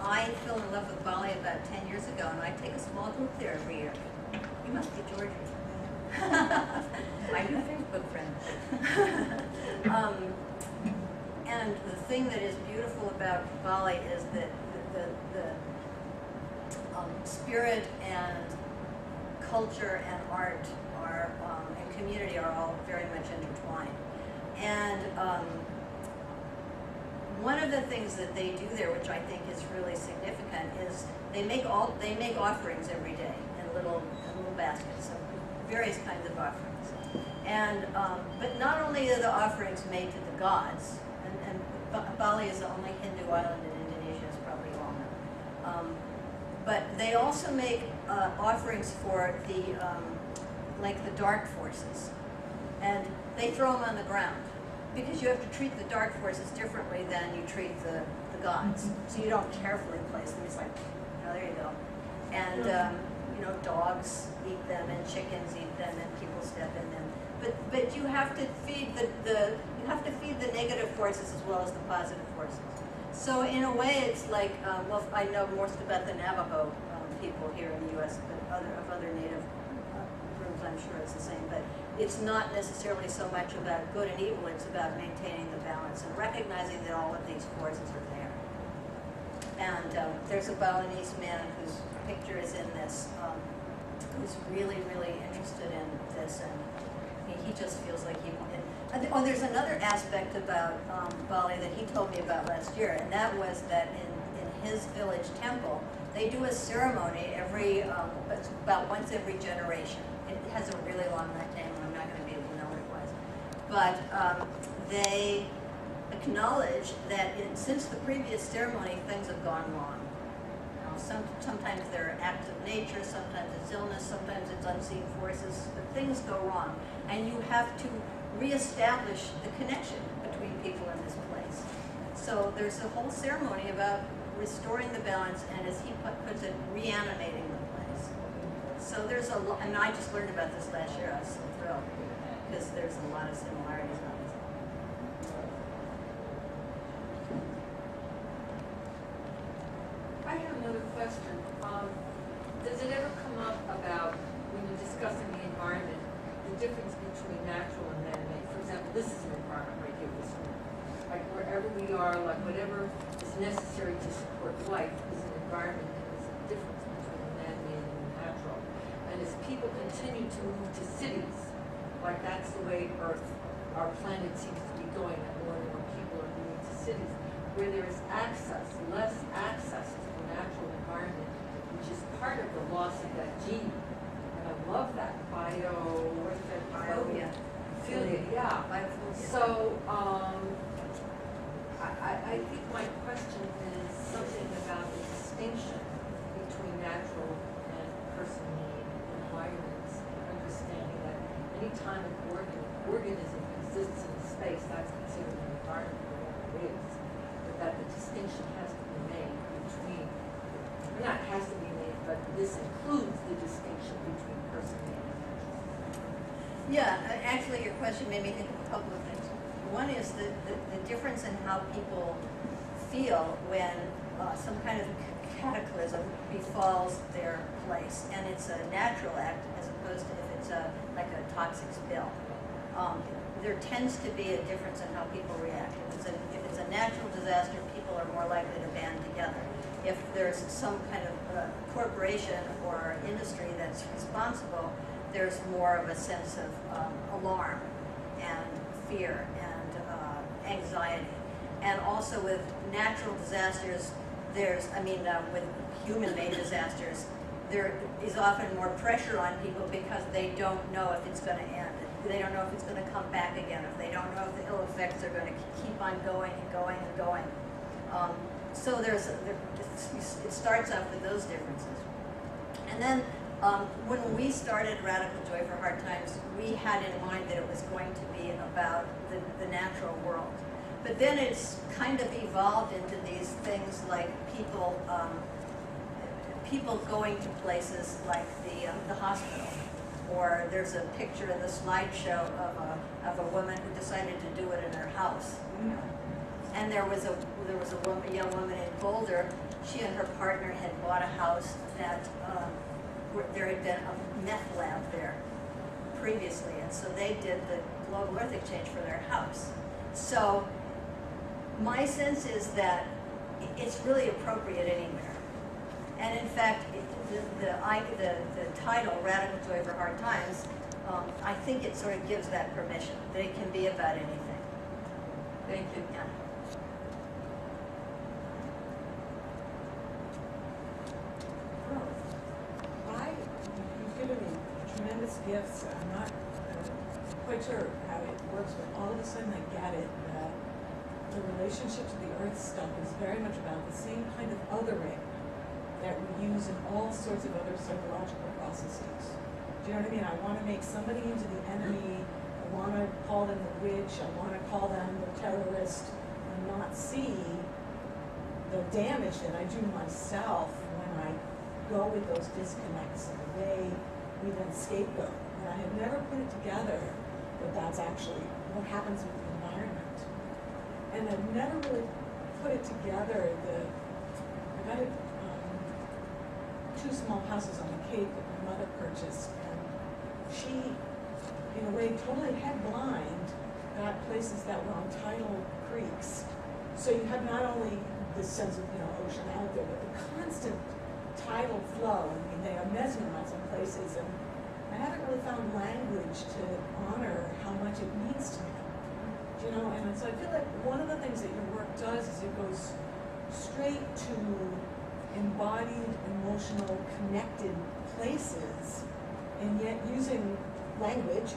I fell in love with Bali about 10 years ago, and I take a small group there every year. You must be Georgia. My new Facebook friend. And the thing that is beautiful about Bali is that the spirit and culture and art are, and community are all very much intertwined. And one of the things that they do there, which I think is really significant, is they make offerings every day in little baskets of various kinds of offerings. And but not only are the offerings made to the gods, and Bali is the only Hindu island in Indonesia, as probably you all know. But they also make offerings for the like the dark forces, and they throw them on the ground, because you have to treat the dark forces differently than you treat the gods. So you don't carefully place them. It's like, there you go. And dogs eat them, and chickens eat them, and people step in them. But you have to feed the negative forces as well as the positive forces. So in a way, it's like I know most about the Navajo people here in the U.S., but other native groups, I'm sure it's the same. But it's not necessarily so much about good and evil, it's about maintaining the balance and recognizing that all of these forces are there. And there's a Balinese man whose picture is in this, who's really, really interested in this, and he just feels like he there's another aspect about Bali that he told me about last year, and that was that in his village temple, they do a ceremony about once every generation. It has a really long name, and I'm not going to be able to know what it was. But they acknowledge that since the previous ceremony, things have gone wrong. Sometimes they're acts of nature, sometimes it's illness, sometimes it's unseen forces, but things go wrong. And you have to reestablish the connection between people in this place. So there's a whole ceremony about restoring the balance and, as he puts it, reanimating the place. So there's a lot, and I just learned about this last year. I was so thrilled because there's a lot of similarities on this. I have another question. Does it ever come up about, when you're discussing the environment, the difference between natural and man-made? For example, this is an environment right here, this room. Like wherever we are, like whatever is necessary to support life is an environment, and there's a difference between the man-made and the natural. And as people continue to move to cities, like that's the way Earth, our planet seems to be going, that more and more people are moving to cities, where there is less access to the natural environment, which is part of the loss of that gene. And I love that Biophilia. yeah. Biophilia. So, I think my question is something about the distinction between natural and person-made environments, and understanding that any time an organism exists in space, that's considered an environment for what it is. But that the distinction has to be made between, or not has to be made, but this includes the distinction between person-made and natural. Yeah, actually, your question made me think of a couple of things. One is the difference in how people feel when some kind of cataclysm befalls their place, and it's a natural act as opposed to if it's like a toxic spill. There tends to be a difference in how people react. If it's a natural disaster, people are more likely to band together. If there's some kind of corporation or industry that's responsible, there's more of a sense of alarm and fear and anxiety. And also with natural disasters, with human-made disasters, there is often more pressure on people because they don't know if it's going to end. They don't know if it's going to come back again. If they don't know if the ill effects are going to keep on going and going and going. So it starts off with those differences. And then when we started Radical Joy for Hard Times, we had in mind that it was going to be about the natural world. But then it's kind of evolved into these things like people going to places like the hospital. Or there's a picture in the slideshow of a woman who decided to do it in her house. And there was a young woman in Boulder. She and her partner had bought a house that where there had been a meth lab there previously, and so they did the global earth exchange for their house. So my sense is that it's really appropriate anywhere. And in fact, the title "Radical Joy for Hard Times," I think it sort of gives that permission that it can be about anything. Thank you. Yeah. You've given me tremendous gifts. I'm not quite sure how it works, but all of a sudden I get it, that the relationship to the earth stuff is very much about the same kind of othering that we use in all sorts of other psychological processes. Do you know what I mean? I want to make somebody into the enemy. I want to call them the witch. I want to call them the terrorist, and not see the damage that I do myself when I go with those disconnects and the way we then scapegoat. And I have never put it together that that's actually what happens with the environment. And I've never really put it together that I got two small houses on the Cape that my mother purchased, and she, in a way, totally head blind, got places that were on tidal creeks. So you have not only this sense of ocean out there, but the constant tidal flow. I mean, they are mesmerizing places, and I haven't really found language to honor how much it means to me. And so I feel like one of the things that your work does is it goes straight to embodied, emotional, connected places, and yet using language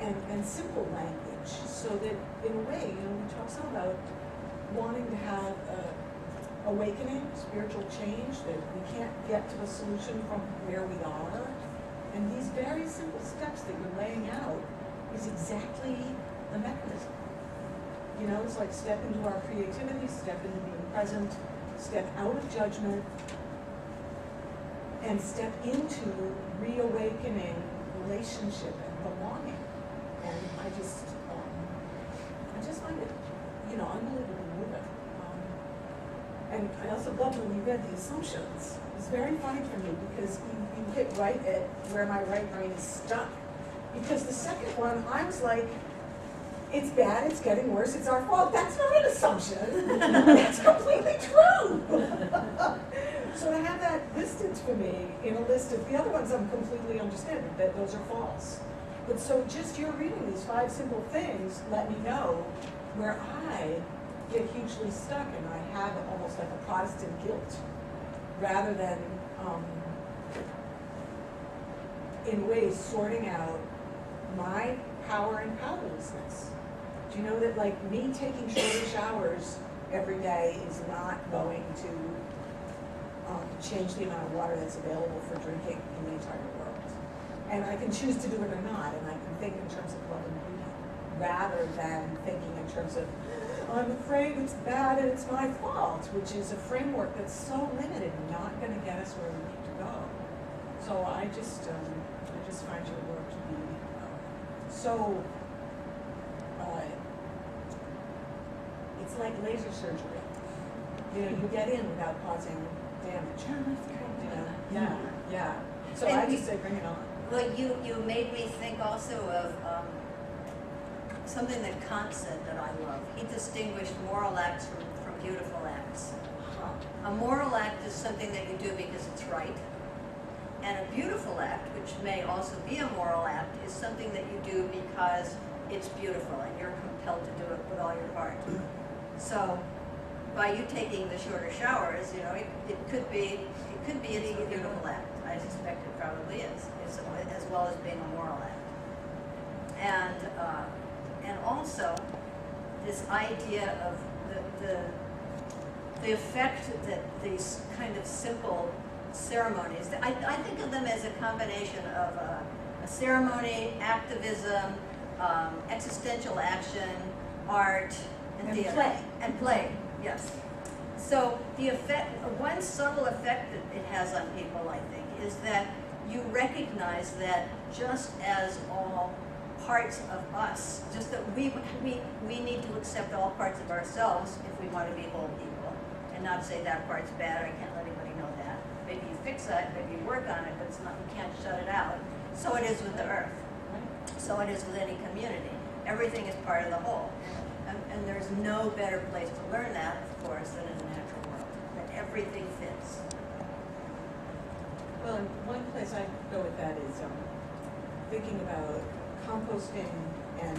and simple language so that in a way, we talk some about wanting to have awakening, spiritual change, that we can't get to the solution from where we are. And these very simple steps that you're laying out is exactly the mechanism. It's like step into our creativity, step into being present, step out of judgment, and step into reawakening relationship and belonging. And I just find it, unbelievably moving. And I also loved when you read the assumptions. It's very funny for me because you hit right at where my right brain is stuck. Because the second one, I was like, it's bad, it's getting worse, it's our fault. That's not an assumption. That's completely true. So to have that listed for me in a list of the other ones, I'm completely understanding that those are false. But so just your reading these 5 simple things let me know where I get hugely stuck and I have almost like a Protestant guilt rather than in ways sorting out my power and powerlessness. Do you know that like me taking shorter showers every day is not going to change the amount of water that's available for drinking in the entire world? And I can choose to do it or not, and I can think in terms of love and beauty rather than thinking in terms of I'm afraid it's bad and it's my fault, which is a framework that's so limited and not going to get us where we need to go. So I just find your work to be so. It's like laser surgery. You get in without causing damage. Yeah. So And I just say bring it on. Well, you made me think also of something that Kant said that I love. He distinguished moral acts from beautiful acts. A moral act is something that you do because it's right. And a beautiful act, which may also be a moral act, is something that you do because it's beautiful and you're compelled to do it with all your heart. So by you taking the shorter showers, it could be a beautiful act. I suspect it probably is, as well as being a moral act. And also this idea of the effect that these kind of simple ceremonies, I think of them as a combination of a ceremony, activism, existential action, art, and theater. Play. And play, yes. So the effect, one subtle effect that it has on people, I think, is that you recognize that just as all parts of us, just that we need to accept all parts of ourselves if we want to be whole people, and not say that part's bad, or I can't let anybody know that. Maybe you fix it, maybe you work on it, but it's not, you can't shut it out. So it is with the earth. So it is with any community. Everything is part of the whole. And there's no better place to learn that, of course, than in the natural world. That everything fits. Well, and one place I go with that is thinking about composting and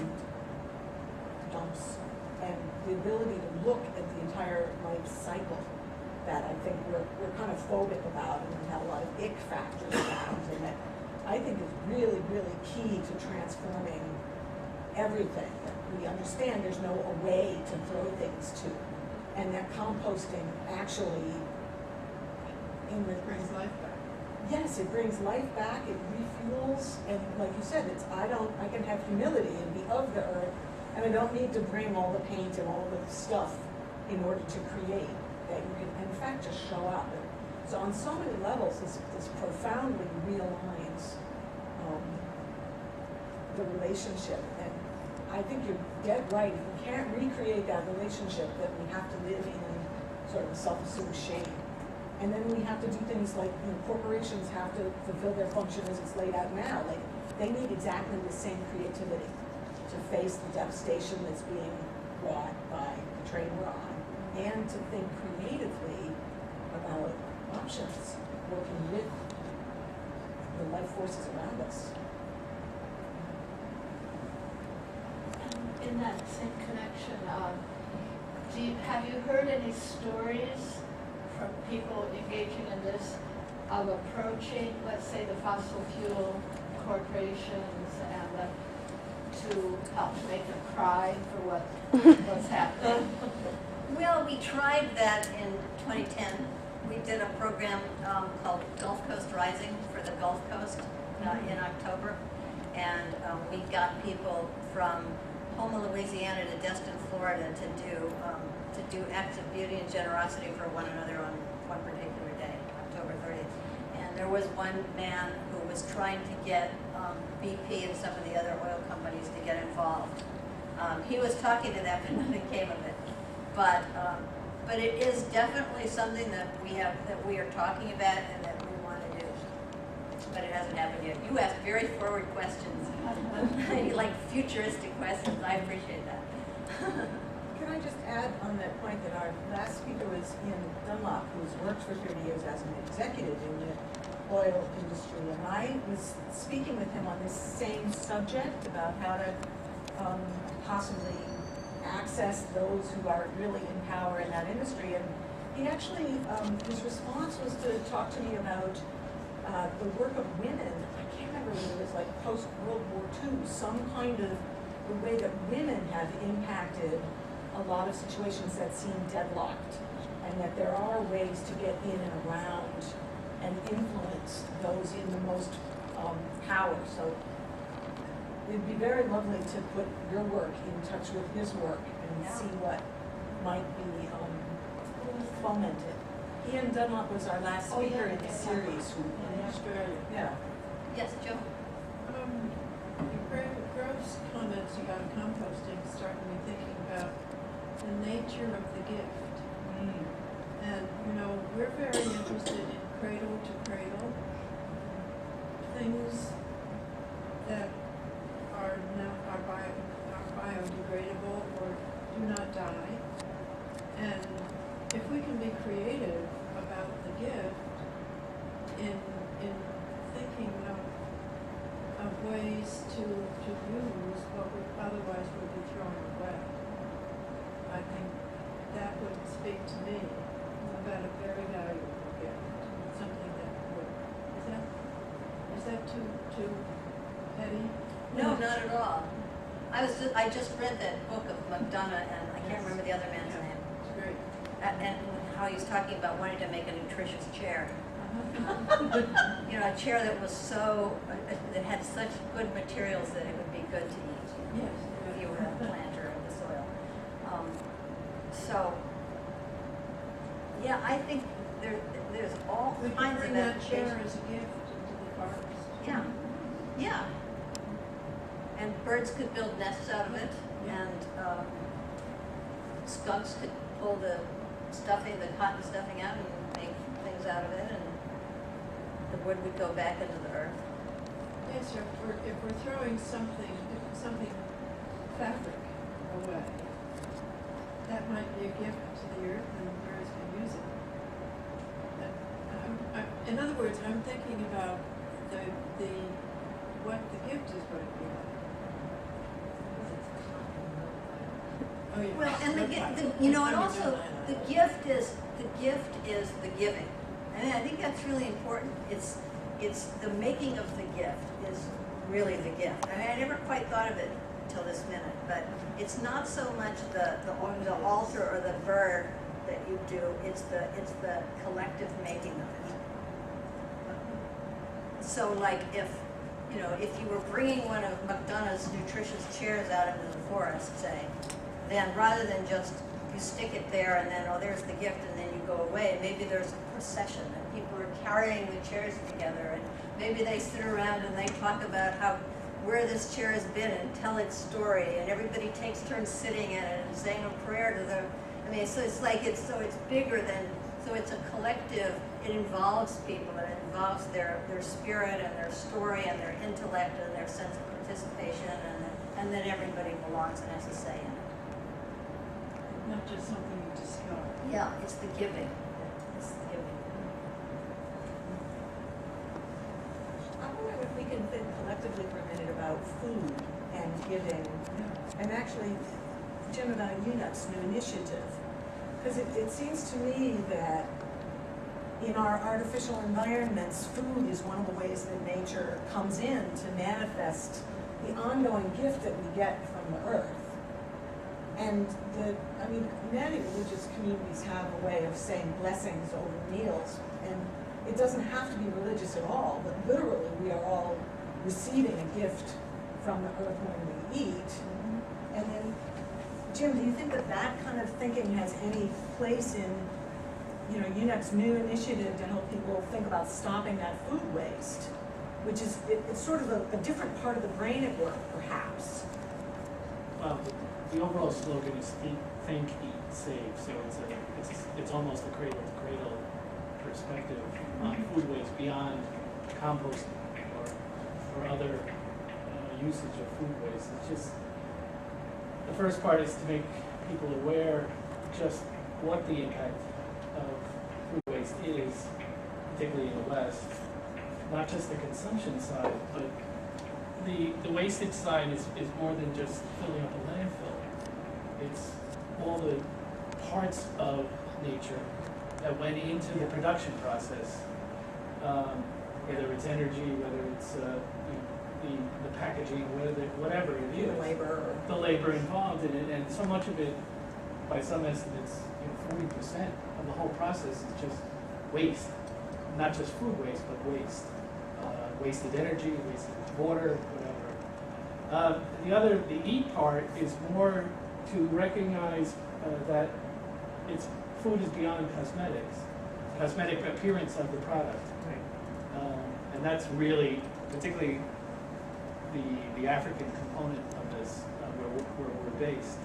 dumps and the ability to look at the entire life cycle that I think we're kind of phobic about and we have a lot of ick factors around, and that I think is really, really key to transforming everything. That we understand there's no way to throw things to, and that composting actually brings life back. Yes, it brings life back, it refuels, and like you said, I can have humility and be of the earth, and I don't need to bring all the paint and all the stuff in order to create. That you can, in fact, just show up. So on so many levels, this profoundly realigns the relationship. And I think you're dead right. If we can't recreate that relationship, then we have to live in sort of self-assumed shame. And then we have to do things like, corporations have to fulfill their function as it's laid out now. Like, they need exactly the same creativity to face the devastation that's being wrought by the train we're on, and to think creatively about options, working with the life forces around us. In that same connection, have you heard any stories from people engaging in this of approaching, let's say, the fossil fuel corporations and to help make them cry for what's happening? Well, we tried that in 2010. We did a program called Gulf Coast Rising for the Gulf Coast in October. And we got people from Houma, Louisiana to Destin, Florida to do acts of beauty and generosity for one another on one particular day, October 30th. And there was one man who was trying to get BP and some of the other oil companies to get involved. He was talking to them, but nothing came of it. But it is definitely something that we are talking about and that we want to do. But it hasn't happened yet. You asked very forward questions. You like futuristic questions. I appreciate that. Can I just add on that point that our last speaker was Ian Dunlop, who's worked for 30 years as an executive in the oil industry, and I was speaking with him on this same subject about how to possibly access those who are really in power in that industry. And he actually, his response was to talk to me about the work of women. I can't remember whether it was like post-World War II, some kind of the way that women have impacted a lot of situations that seem deadlocked, and that there are ways to get in and around and influence those in the most power. So it'd be very lovely to put your work in touch with his work and see what might be fomented. Ian Dunlop was our last speaker in the series In Australia. Yeah. Yes, Joe? Your gross comments about composting started me thinking about the nature of the gift. And, we're very interested in cradle to cradle, things that are biodegradable or do not die. And if we can be creative about the gift in thinking of ways to use what would otherwise would be thrown away, I think that would speak to me about a very valuable gift, something that would, is that too petty? No, not at all. I just read that book of McDonough, and I can't remember the other man's name. It's great. And how he was talking about wanting to make a nutritious chair. Uh-huh. A chair that was that had such good materials that it would be good to eat. Yes. If you were a planter of the soil. So, yeah, I think there's all We can kinds of bring that chair applications. as a gift into the forest. Yeah, yeah. And birds could build nests out of it, Yeah. and skunks could pull the cotton stuffing out and make things out of it, and the wood would go back into the earth. Yes, if we're throwing something fabric away, that might be a gift to the earth and the birds can use it. In other words, I'm thinking about what the gift is going to be like. Oh, yeah. Well, and and also the gift is the giving. I mean, I think that's really important. It's the making of the gift is really the gift. I mean, I never quite thought of it until this minute, but it's not so much the altar or the bird that you do. It's the collective making of it. So, like if you were bringing one of McDonough's nutritious chairs out into the forest, say, then rather than just you stick it there and then, there's the gift, and then you go away, maybe there's a procession and people are carrying the chairs together, and maybe they sit around and they talk about where this chair has been and tell its story, and everybody takes turns sitting in it and saying a prayer to the, so it's bigger than, so it's a collective, it involves people, and it involves their spirit and their story and their intellect and their sense of participation, and then everybody belongs and has a say in it. Not just something you discard. Yeah, it's the giving. It's the giving. I wonder if we can think collectively for a minute about food and giving, and actually, Jim, about UNEP's new initiative. Because it seems to me that in our artificial environments, food is one of the ways that nature comes in to manifest the ongoing gift that we get from the earth. And many religious communities have a way of saying blessings over meals, and it doesn't have to be religious at all, but literally we are all receiving a gift from the earth when we eat. And then, Jim, do you think that that kind of thinking has any place in, UNEP's new initiative to help people think about stopping that food waste, which is, it's sort of a different part of the brain at work, perhaps? Well, the overall slogan is think, eat, save. So it's almost a cradle to cradle perspective on food waste beyond composting or other usage of food waste. It's just, the first part is to make people aware just what the impact of food waste is, particularly in the West. Not just the consumption side, but the wastage side is more than just filling up a landfill. It's all the parts of nature that went into the production process, whether it's energy, whether it's the packaging, whatever it is. The labor involved in it, and so much of it, by some estimates, 40% of the whole process is just waste. Not just food waste, but waste. Wasted energy, wasted water, whatever. The eat part is more to recognize that food is beyond cosmetic appearance of the product. And that's really, particularly the African component of this, where we're based,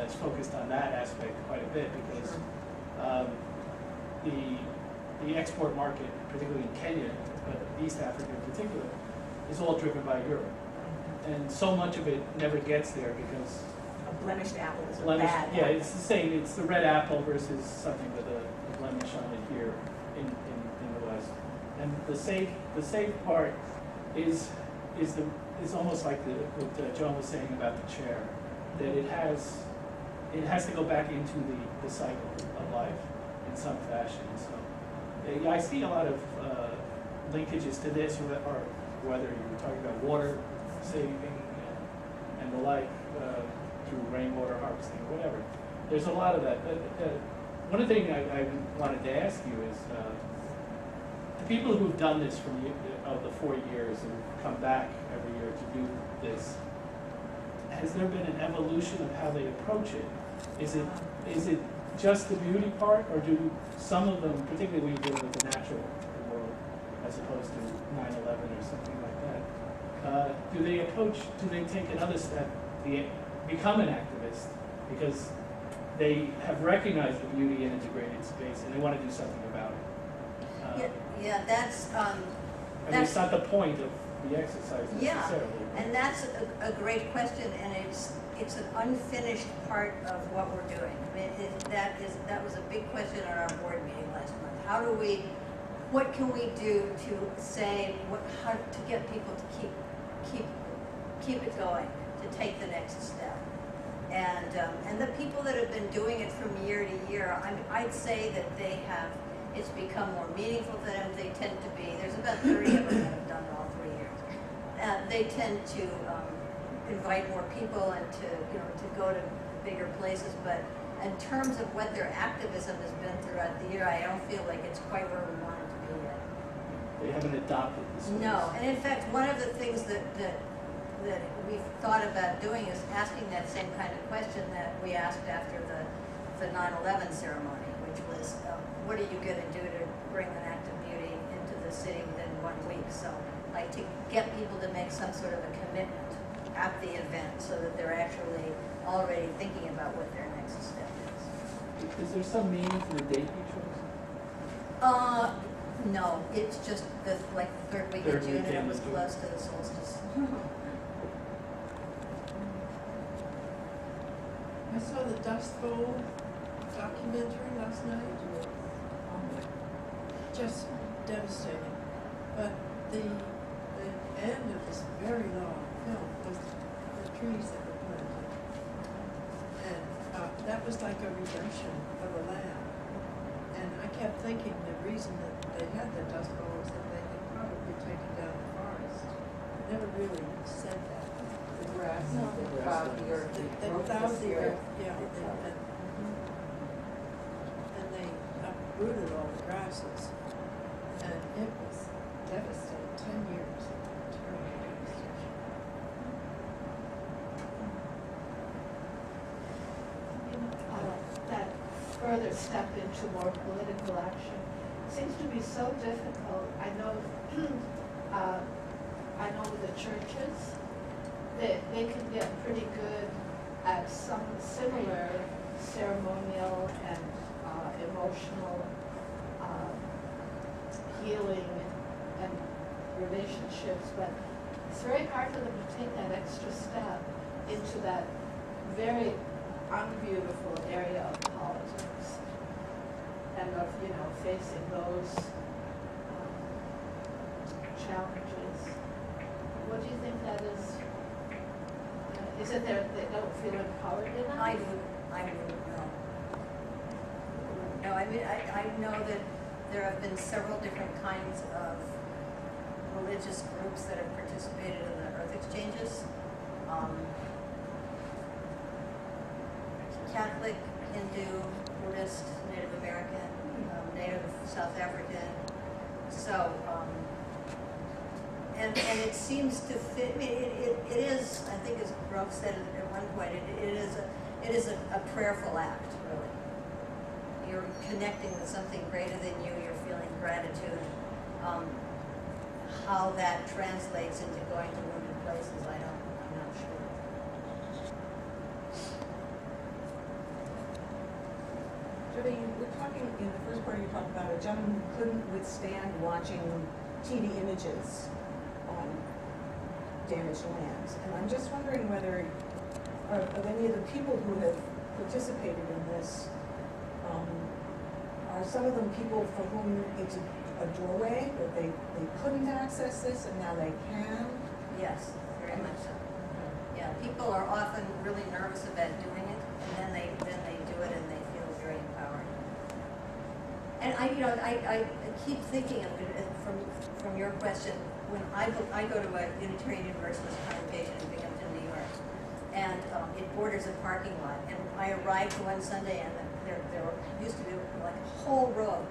is focused on that aspect quite a bit, because the export market, particularly in Kenya, but East Africa in particular, is all driven by Europe. And so much of it never gets there because A blemished apple is a blemish, bad yeah, apple. it's the same. It's the red apple versus something with a blemish on it here in the West. And the safe part is almost like what John was saying about the chair, that it has to go back into the cycle of life in some fashion. So yeah, I see a lot of linkages to this, or whether you were talking about water saving and the like, through rainwater harvesting or whatever. There's a lot of that. One thing I wanted to ask you is, the people who've done this of the 4 years and come back every year to do this, has there been an evolution of how they approach it? Is it just the beauty part, or do some of them, particularly when you deal with the natural world, as opposed to 9/11 or something like that, do they take another step, become an activist, because they have recognized the beauty in integrated space and they want to do something about it? That's It's not the point of the exercise necessarily. And that's a great question, and it's an unfinished part of what we're doing. I mean, that was a big question at our board meeting last month. What can we do to say how to get people to keep it going, to take the next step? And the people that have been doing it from year to year, I'd say that it's become more meaningful to them. They tend to be, there's about 30 of them that have done it all 3 years. They tend to invite more people and to go to bigger places, but in terms of what their activism has been throughout the year, I don't feel like it's quite where we want it to be yet. They haven't adopted the space. No, and in fact, one of the things that we've thought about doing is asking that same kind of question that we asked after the 9/11 ceremony, which was, what are you going to do to bring an act of beauty into the city within 1 week? So, like, to get people to make some sort of a commitment at the event so that they're actually already thinking about what their next step is. Is there some meaning to the date you chose? No, it's just the third week of June, and it was close to the solstice. I saw the Dust Bowl documentary last night. Just devastating. But the end of this very long film was the trees that were planted. And that was like a redemption of the land. And I kept thinking the reason that they had the Dust Bowl was that they had probably taken down the forest. They never really said that. grass, No. they plowed the earth, They broke plowed the earth, earth. yeah, and they uprooted all the grasses. And it was devastating, 10 years of terrible devastation. That further step into more political action seems to be so difficult. I know with the churches, they can get pretty good at some similar ceremonial and emotional healing and relationships, but it's very hard for them to take that extra step into that very unbeautiful area of politics and of, facing those challenges. What do you think that is? Is it they don't feel empowered enough? I wouldn't know. No, I mean, I know that there have been several different kinds of religious groups that have participated in the earth exchanges. Catholic, Hindu, Buddhist, Native American, Native South African. So, and it seems to fit. I mean, it is. I think, as Ralph said at one point, it is a prayerful act, really. You're connecting with something greater than you. You're feeling gratitude. How that translates into going to wounded places, I'm not sure. Judy, we're talking, in the first part you talked about a gentleman who couldn't withstand watching TV images on damaged lands. And I'm just wondering whether, of any of the people who have participated in this, are some of them people for whom it's a doorway, that they couldn't access this and now they can? Yes, very much so. Yeah, people are often really nervous about doing it, and then they do it and they feel very empowered. And I keep thinking of it from your question. When I go to a Unitarian Universalist congregation in Binghamton, New York, and it borders a parking lot. And I arrived one Sunday, and there used to be like a whole row of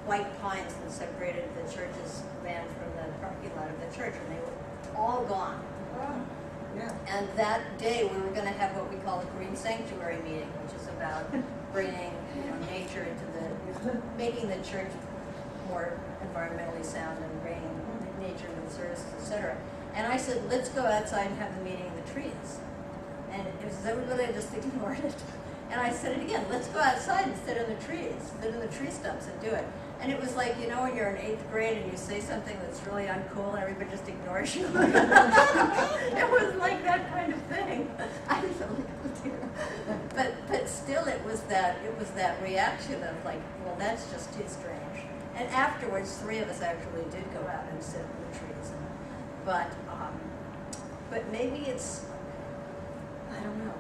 white pines that separated the church's land from the parking lot of the church, and they were all gone. Oh, yeah. And that day, we were going to have what we call a green sanctuary meeting, which is about bringing nature into making the church more environmentally sound and bringing nature into the services, etc. And I said, let's go outside and have the meeting in the trees. And it was everybody just ignored it. And I said it again, let's go outside and sit in the trees, sit in the tree stumps and do it. And it was like, when you're in 8th grade and you say something that's really uncool and everybody just ignores you. It was like that kind of thing. I was like, oh dear. But still it was that reaction of like, well, that's just too strange. And afterwards, 3 of us actually did go out and sit in the trees. But maybe it's, I don't know.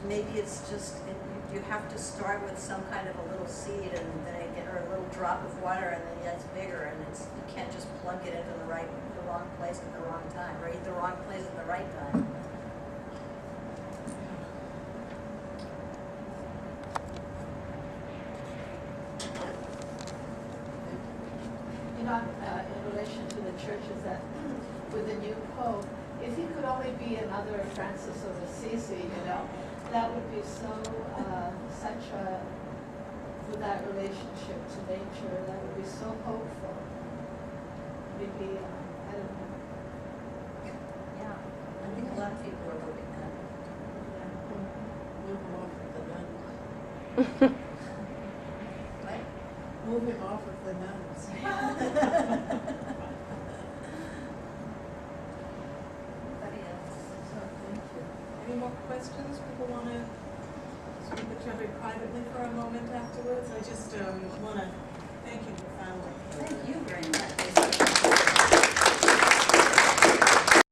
Maybe it's just, you have to start with some kind of a little seed and then or a little drop of water, and then it gets bigger, and you can't just plunk it into the wrong place at the wrong time, or the wrong place at the right time. In relation to the churches, that with the new pope, if he could only be another Francis of Assisi, that would be such a, with that relationship to nature, that would be so hopeful. Maybe, I don't know. Yeah, I think a lot of people are hoping that. Move him off of the nuns. What? Move him off of the nuns. Anybody else? So, thank you. Any more questions? People want to speak with each other privately for a moment afterwards? I just want to thank you profoundly. Thank you very much.